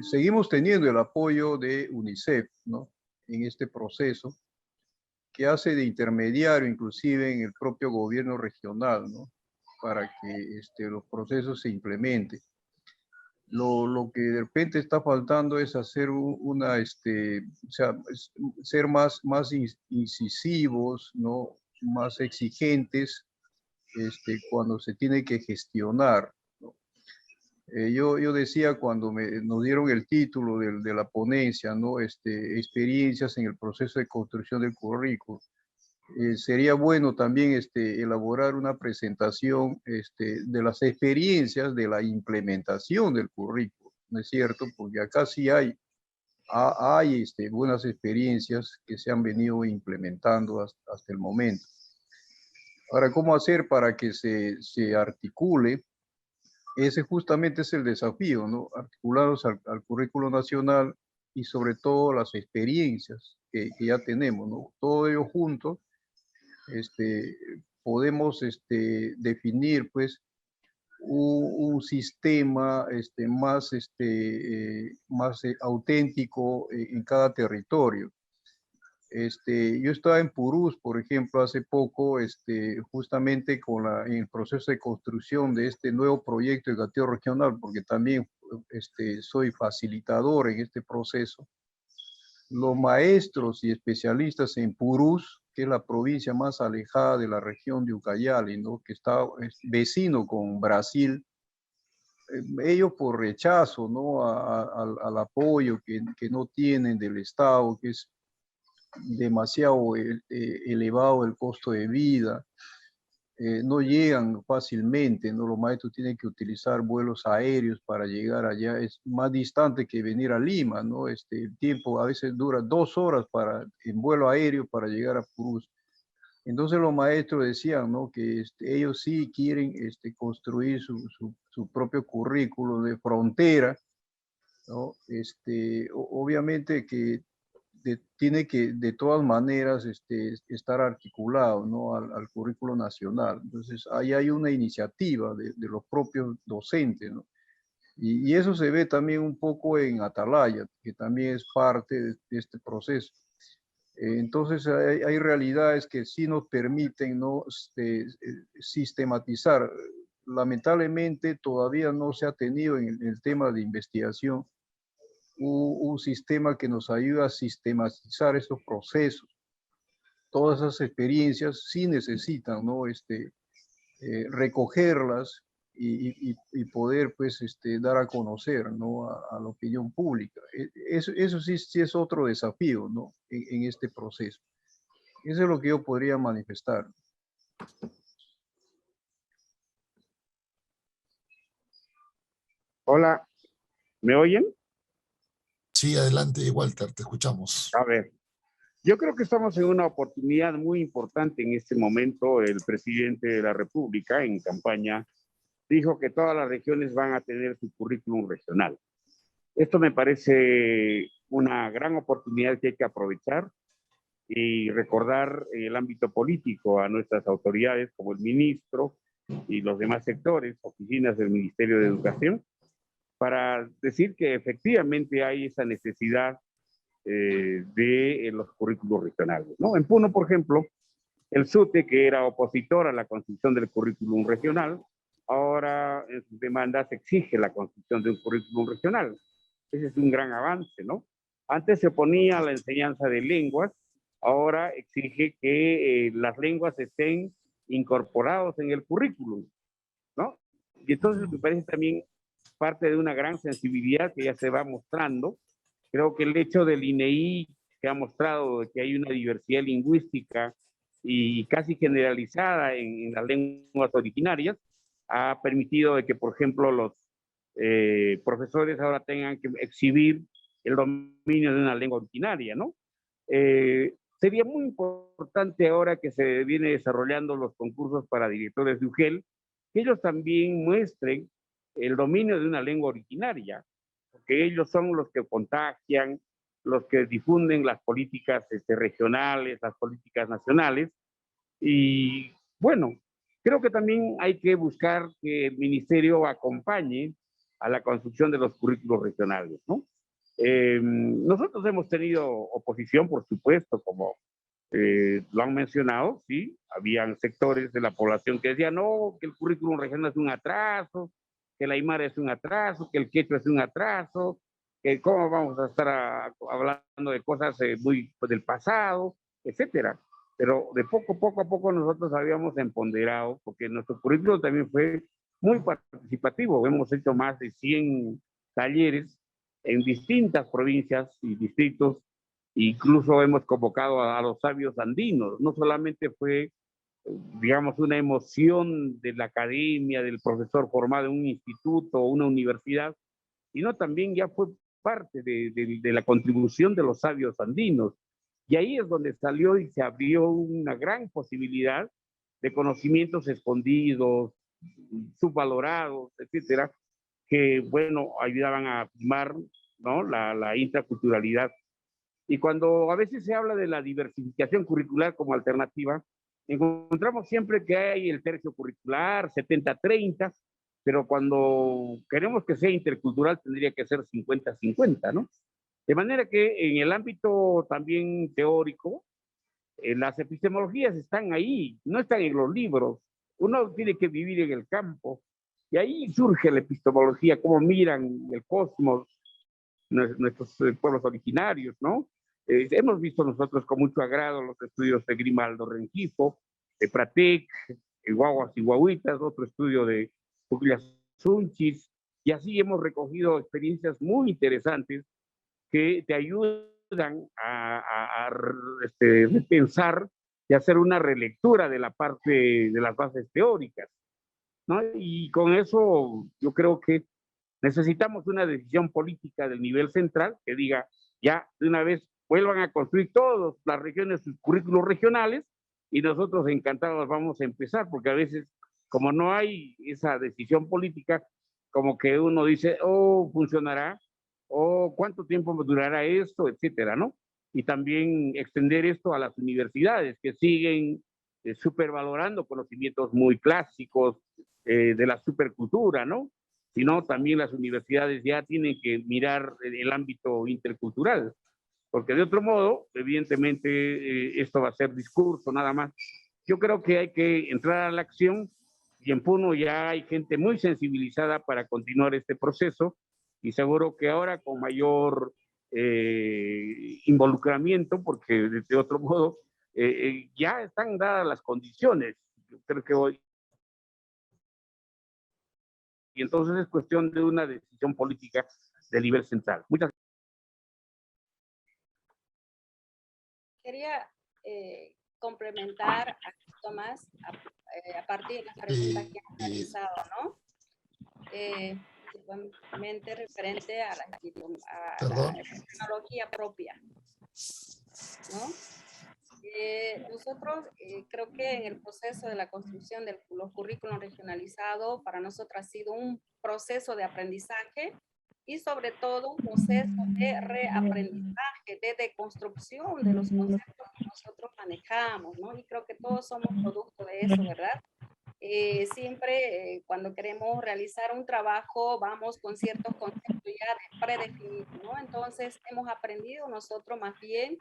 seguimos teniendo el apoyo de UNICEF, ¿no? En este proceso, que hace de intermediario inclusive en el propio gobierno regional, ¿no? Para que los procesos se implementen. Lo que de repente está faltando es hacer ser más incisivos, ¿no? Más exigentes cuando se tiene que gestionar, ¿no? Yo decía cuando nos dieron el título de la ponencia, ¿no? Experiencias en el proceso de construcción del currículo. Sería bueno también elaborar una presentación de las experiencias de la implementación del currículo, ¿no es cierto? Porque acá sí hay buenas experiencias que se han venido implementando hasta el momento. Ahora, ¿cómo hacer para que se articule? Ese justamente es el desafío, ¿no? Articulados al currículo nacional y sobre todo las experiencias que ya tenemos, ¿no? Todo ello junto. Podemos definir pues un sistema más auténtico en cada territorio. Yo estaba en Purús, por ejemplo, hace poco, justamente en el proceso de construcción de este nuevo proyecto de gateo regional, porque también soy facilitador en este proceso. Los maestros y especialistas en Purús, que es la provincia más alejada de la región de Ucayali, ¿no? Que está vecino con Brasil, ellos por rechazo, ¿no? Al apoyo que no tienen del Estado, que es demasiado elevado el costo de vida, no llegan fácilmente, ¿no? Los maestros tienen que utilizar vuelos aéreos para llegar allá, es más distante que venir a Lima, ¿no? El tiempo a veces dura 2 horas en vuelo aéreo para llegar a Purús. Entonces los maestros decían, ¿no? Que ellos sí quieren construir su propio currículo de frontera, ¿no? Obviamente que tiene que de todas maneras estar articulado, ¿no? al currículo nacional. Entonces ahí hay una iniciativa de los propios docentes, ¿no? Y eso se ve también un poco en Atalaya, que también es parte de este proceso. Entonces hay realidades que sí nos permiten, ¿no? Sistematizar. Lamentablemente todavía no se ha tenido en el tema de investigación un sistema que nos ayuda a sistematizar estos procesos. Todas esas experiencias sí necesitan, ¿no? Recogerlas y poder pues dar a conocer, ¿no? a la opinión pública. Eso sí es otro desafío, ¿no? en este proceso. Eso es lo que yo podría manifestar. Hola, ¿me oyen? Sí, adelante, Walter, te escuchamos. A ver, yo creo que estamos en una oportunidad muy importante en este momento. El presidente de la República en campaña dijo que todas las regiones van a tener su currículum regional. Esto me parece una gran oportunidad que hay que aprovechar y recordar en el ámbito político a nuestras autoridades como el ministro y los demás sectores, oficinas del Ministerio de Educación, para decir que efectivamente hay esa necesidad de los currículos regionales, ¿no? En Puno, por ejemplo, el SUTE, que era opositor a la construcción del currículum regional, ahora en sus demandas exige la construcción de un currículum regional. Ese es un gran avance, ¿no? Antes se oponía a la enseñanza de lenguas, ahora exige que las lenguas estén incorporadas en el currículum, ¿no? Y entonces me parece también parte de una gran sensibilidad que ya se va mostrando. Creo que el hecho del INEI, que ha mostrado que hay una diversidad lingüística y casi generalizada en las lenguas originarias, ha permitido de que, por ejemplo, los profesores ahora tengan que exhibir el dominio de una lengua originaria, ¿no? Sería muy importante ahora que se viene desarrollando los concursos para directores de UGEL, que ellos también muestren el dominio de una lengua originaria, porque ellos son los que contagian, los que difunden las políticas regionales, las políticas nacionales. Y bueno, creo que también hay que buscar que el ministerio acompañe a la construcción de los currículos regionales, ¿no? Nosotros hemos tenido oposición, por supuesto, como lo han mencionado, sí, habían sectores de la población que decían, no, que el currículum regional es un atraso, que la Aymara es un atraso, que el quechua es un atraso, que cómo vamos a estar hablando de cosas muy del pasado, etcétera. Pero de poco a poco nosotros habíamos empoderado, porque nuestro currículum también fue muy participativo. Hemos hecho más de 100 talleres en distintas provincias y distritos. Incluso hemos convocado a los sabios andinos. No solamente fue, digamos, una emoción de la academia, del profesor formado en un instituto o una universidad, sino también ya fue parte de la contribución de los sabios andinos. Y ahí es donde salió y se abrió una gran posibilidad de conocimientos escondidos, subvalorados, etcétera, que, bueno, ayudaban a afirmar, ¿no? la intraculturalidad. Y cuando a veces se habla de la diversificación curricular como alternativa, encontramos siempre que hay el tercio curricular, 70-30, pero cuando queremos que sea intercultural tendría que ser 50-50, ¿no? De manera que en el ámbito también teórico, las epistemologías están ahí, no están en los libros. Uno tiene que vivir en el campo y ahí surge la epistemología, cómo miran el cosmos nuestros pueblos originarios, ¿no? Hemos visto nosotros con mucho agrado los estudios de Grimaldo Rengifo, de Pratec, de Guaguas y Guaguitas, otro estudio de Puglia Sunchis, y así hemos recogido experiencias muy interesantes que te ayudan a repensar hacer una relectura de la parte de las bases teóricas, ¿no? Y con eso yo creo que necesitamos una decisión política del nivel central que diga, ya de una vez vuelvan a construir todas las regiones sus currículos regionales y nosotros encantados vamos a empezar, porque a veces como no hay esa decisión política, como que uno dice, oh, funcionará, o cuánto tiempo durará esto, etcétera, ¿no? Y también extender esto a las universidades que siguen supervalorando conocimientos muy clásicos de la supercultura, ¿no? Sino también las universidades ya tienen que mirar el ámbito intercultural, porque de otro modo, evidentemente, esto va a ser discurso nada más. Yo creo que hay que entrar a la acción y en Puno ya hay gente muy sensibilizada para continuar este proceso y seguro que ahora con mayor involucramiento, porque de otro modo ya están dadas las condiciones. Yo creo que hoy y entonces es cuestión de una decisión política de nivel central. Muchas gracias. Quería complementar a Tomás a partir de las preguntas que han realizado, ¿no? Principalmente referente a la tecnología propia, ¿no? Nosotros creo que en el proceso de la construcción de los currículos regionalizados, para nosotros ha sido un proceso de aprendizaje y sobre todo un proceso de reaprendizaje, de deconstrucción de los conceptos que nosotros manejamos, ¿no? Y creo que todos somos producto de eso, ¿verdad? Siempre cuando queremos realizar un trabajo vamos con ciertos conceptos ya predefinidos, ¿no? Entonces hemos aprendido nosotros más bien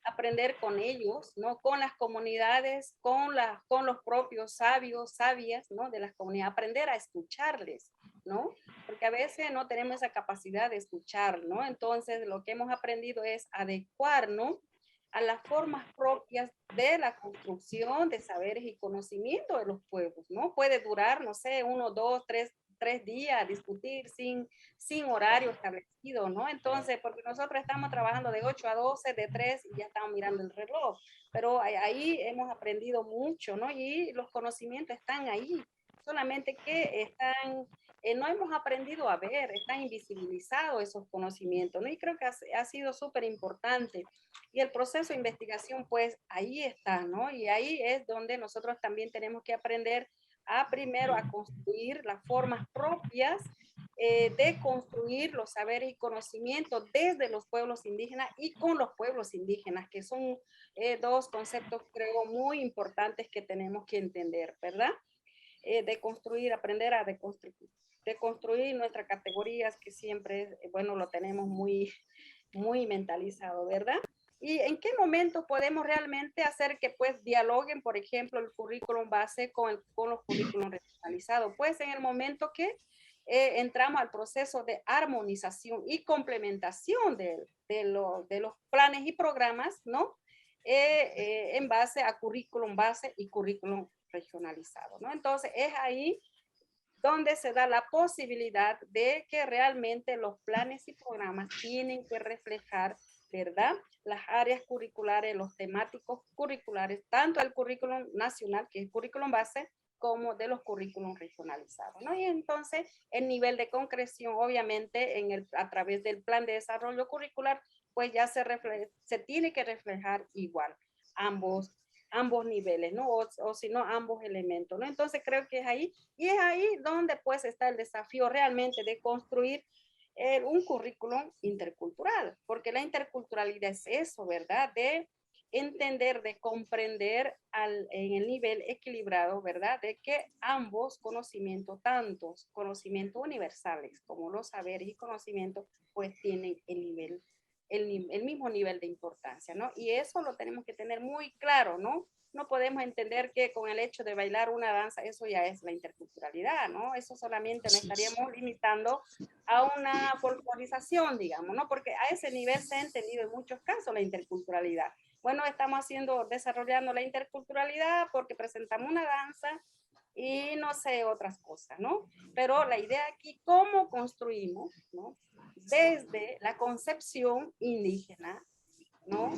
aprender con ellos, ¿no? Con las comunidades, con los propios sabios, sabias, ¿no? De las comunidades, aprender a escucharles, ¿no? Porque a veces no tenemos esa capacidad de escuchar, ¿no? Entonces lo que hemos aprendido es adecuarnos a las formas propias de la construcción de saberes y conocimiento de los pueblos, ¿no? Puede durar, no sé, 1, 2, 3 días, discutir sin horario establecido, ¿no? Entonces, porque nosotros estamos trabajando de 8 a 12, de 3 y ya estamos mirando el reloj, pero ahí hemos aprendido mucho, ¿no? Y los conocimientos están ahí, solamente que están, no hemos aprendido a ver, están invisibilizados esos conocimientos, ¿no? Y creo que ha sido súper importante. Y el proceso de investigación, pues ahí está, ¿no? Y ahí es donde nosotros también tenemos que aprender primero a construir las formas propias de construir los saberes y conocimientos desde los pueblos indígenas y con los pueblos indígenas, que son dos conceptos, creo, muy importantes que tenemos que entender, ¿verdad? De construir, aprender a deconstruir nuestras categorías, que siempre, bueno, lo tenemos muy mentalizado, ¿verdad? ¿Y en qué momento podemos realmente hacer que pues dialoguen, por ejemplo, el currículum base con los currículums regionalizados? Pues en el momento que entramos al proceso de armonización y complementación de los planes y programas, ¿no? En base a currículum base y currículum regionalizado, ¿no? Entonces es ahí donde se da la posibilidad de que realmente los planes y programas tienen que reflejar, ¿verdad?, las áreas curriculares, los temáticos curriculares, tanto el currículum nacional, que es el currículum base, como de los currículums regionalizados, ¿no? Y entonces el nivel de concreción, obviamente, a través del plan de desarrollo curricular, pues ya se tiene que reflejar igual ambos niveles, ¿no? O si no, ambos elementos, ¿no? Entonces creo que es ahí, y es ahí donde pues está el desafío realmente de construir un currículum intercultural, porque la interculturalidad es eso, ¿verdad? De entender, de comprender en el nivel equilibrado, ¿verdad? De que ambos conocimientos, tantos conocimientos universales como los saberes y conocimientos, pues tienen el mismo nivel de importancia, ¿no? Y eso lo tenemos que tener muy claro, ¿no? No podemos entender que con el hecho de bailar una danza, eso ya es la interculturalidad, ¿no? Eso solamente nos estaríamos limitando a una folclorización, digamos, ¿no? Porque a ese nivel se ha entendido en muchos casos la interculturalidad. Bueno, estamos desarrollando la interculturalidad porque presentamos una danza y no sé, otras cosas, ¿no? Pero la idea aquí, ¿cómo construimos, ¿no? Desde la concepción indígena, ¿no?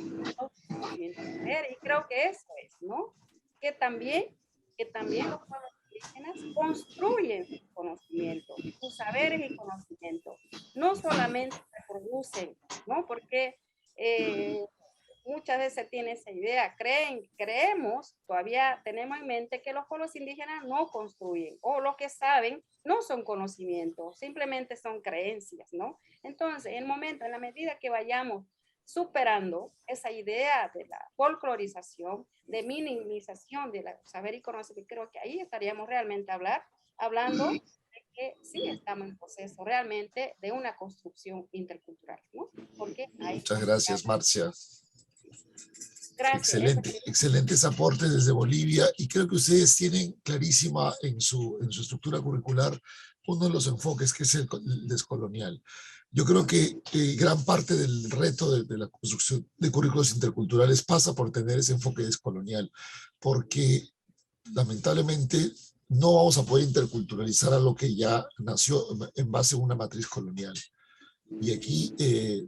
Y creo que eso es, ¿no? Que también los pueblos indígenas construyen conocimiento, sus saberes y conocimientos, no solamente reproducen, ¿no? Porque muchas veces tiene esa idea, creemos, todavía tenemos en mente que los pueblos indígenas no construyen, o lo que saben no son conocimientos, simplemente son creencias, ¿no? Entonces, en la medida que vayamos superando esa idea de la folclorización, de minimización de la saber y conocimiento, creo que ahí estaríamos realmente hablando de que sí estamos en proceso realmente de una construcción intercultural, ¿no? Porque Muchas gracias, Marcia. Gracias. Excelente, excelentes aportes desde Bolivia, y creo que ustedes tienen clarísima en su estructura curricular uno de los enfoques, que es el descolonial. Yo creo que gran parte del reto de la construcción de currículos interculturales pasa por tener ese enfoque descolonial, porque lamentablemente no vamos a poder interculturalizar a lo que ya nació en base a una matriz colonial. Y aquí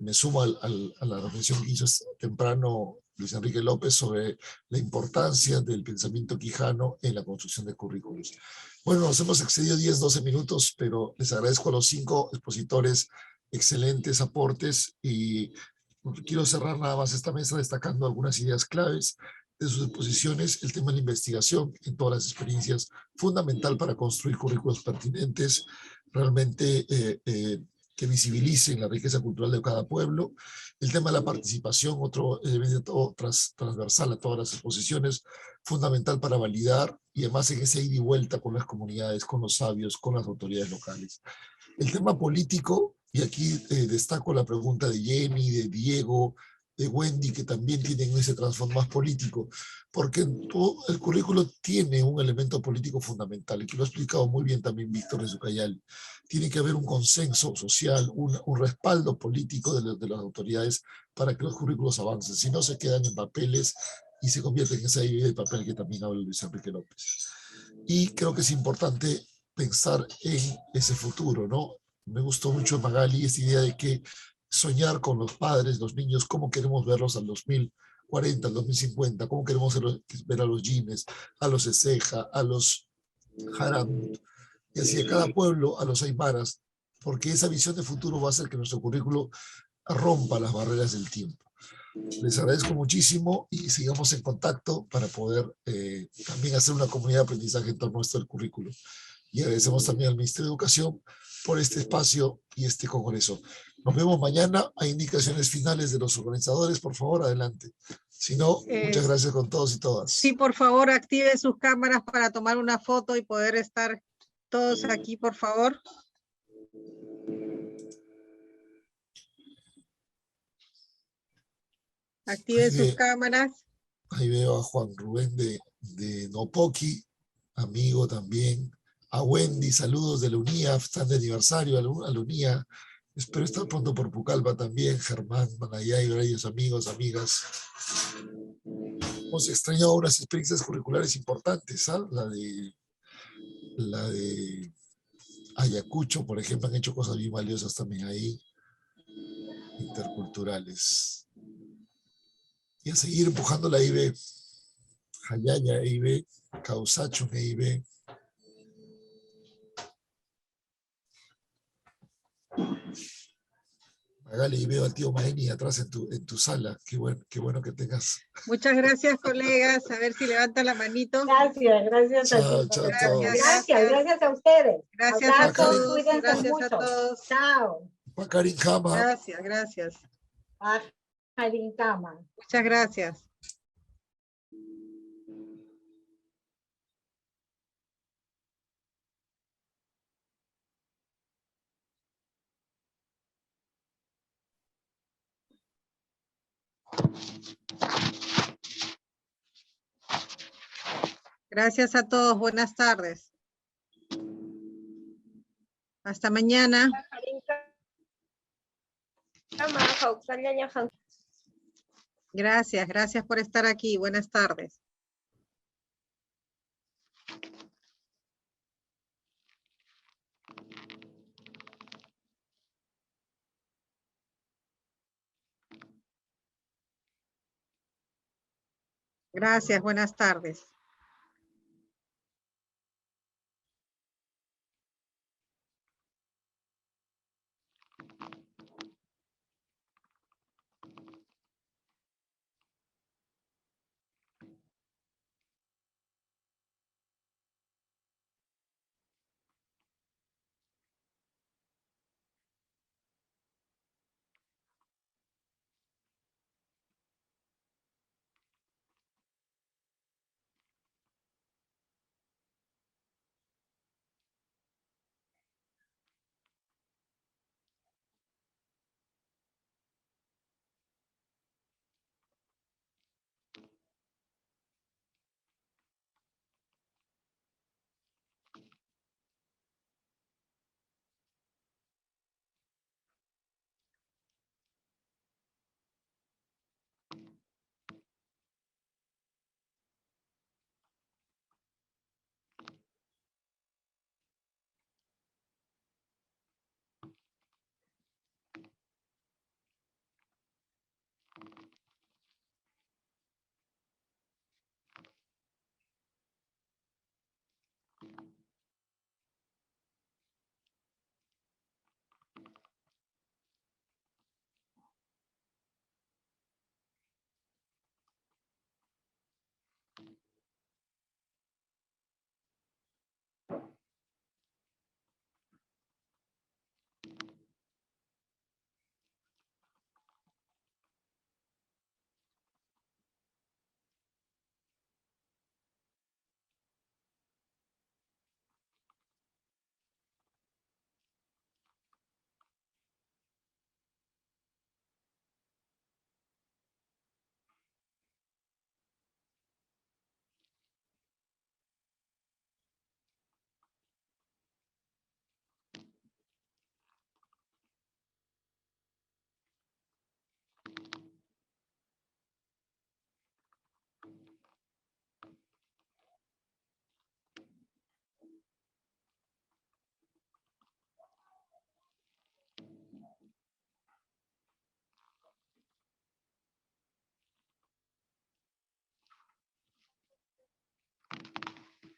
me sumo a la reflexión que hizo temprano Luis Enrique López sobre la importancia del pensamiento quijano en la construcción de currículos. Bueno, nos hemos excedido 10, 12 minutos, pero les agradezco a los 5 expositores excelentes aportes, y quiero cerrar nada más esta mesa destacando algunas ideas claves de sus exposiciones. El tema de la investigación en todas las experiencias, fundamental para construir currículos pertinentes, realmente que visibilicen la riqueza cultural de cada pueblo. El tema de la participación, otro elemento transversal a todas las exposiciones, fundamental para validar, y además en ese ida y vuelta con las comunidades, con los sabios, con las autoridades locales. El tema político, y aquí destaco la pregunta de Jenny, de Diego, de Wendy, que también tienen ese trasfondo más político, porque todo el currículo tiene un elemento político fundamental, y que lo ha explicado muy bien también Víctor Rezucayal. Tiene que haber un consenso social, un respaldo político de las autoridades para que los currículos avancen, si no se quedan en papeles y se convierten en esa idea de papel que también habla Luis Enrique López. Y creo que es importante pensar en ese futuro, ¿no? Me gustó mucho, Magali, esta idea de que soñar con los padres, los niños, cómo queremos verlos al 2040, al 2050, cómo queremos ver a los Jines, a los Ezeja, a los Jaramut, y así a cada pueblo, a los Aymaras, porque esa visión de futuro va a hacer que nuestro currículo rompa las barreras del tiempo. Les agradezco muchísimo y sigamos en contacto para poder también hacer una comunidad de aprendizaje en torno a esto del currículo. Y agradecemos también al Ministerio de Educación por este espacio y este congreso. Nos vemos mañana. Hay indicaciones finales de los organizadores. Por favor, adelante. Si no, muchas gracias con todos y todas. Sí, por favor, active sus cámaras para tomar una foto y poder estar todos aquí, por favor. Active sus cámaras. Ahí veo a Juan Rubén de Nopoqui, amigo también. A Wendy, saludos de la UNIA, están de aniversario a la UNIA. Espero estar pronto por Pucallpa también. Germán, Manayay, varios amigos, amigas. Hemos extrañado unas experiencias curriculares importantes, ¿sabes? La de Ayacucho, por ejemplo, han hecho cosas bien valiosas también ahí, interculturales. Y a seguir empujando la IB, Jayaya IB, Causacho IB. Magali, y veo al tío Maeni atrás en tu sala. Qué bueno que tengas. Muchas gracias, colegas. A ver si levanta la manito. Gracias a Chao, ti. chao a todos. Gracias a ustedes. Gracias a Abrazos, todos. cuídense Gracias mucho. a todos. Chao. Pakarin Kama. Gracias. Pakarin Kama. Muchas gracias. Gracias a todos. Buenas tardes. Hasta mañana. Gracias por estar aquí. Buenas tardes. Gracias, buenas tardes.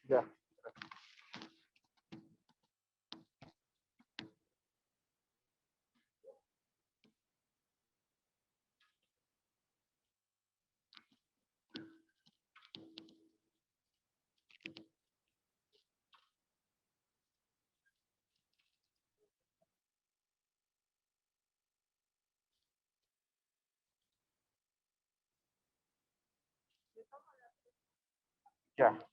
Ya. Ya.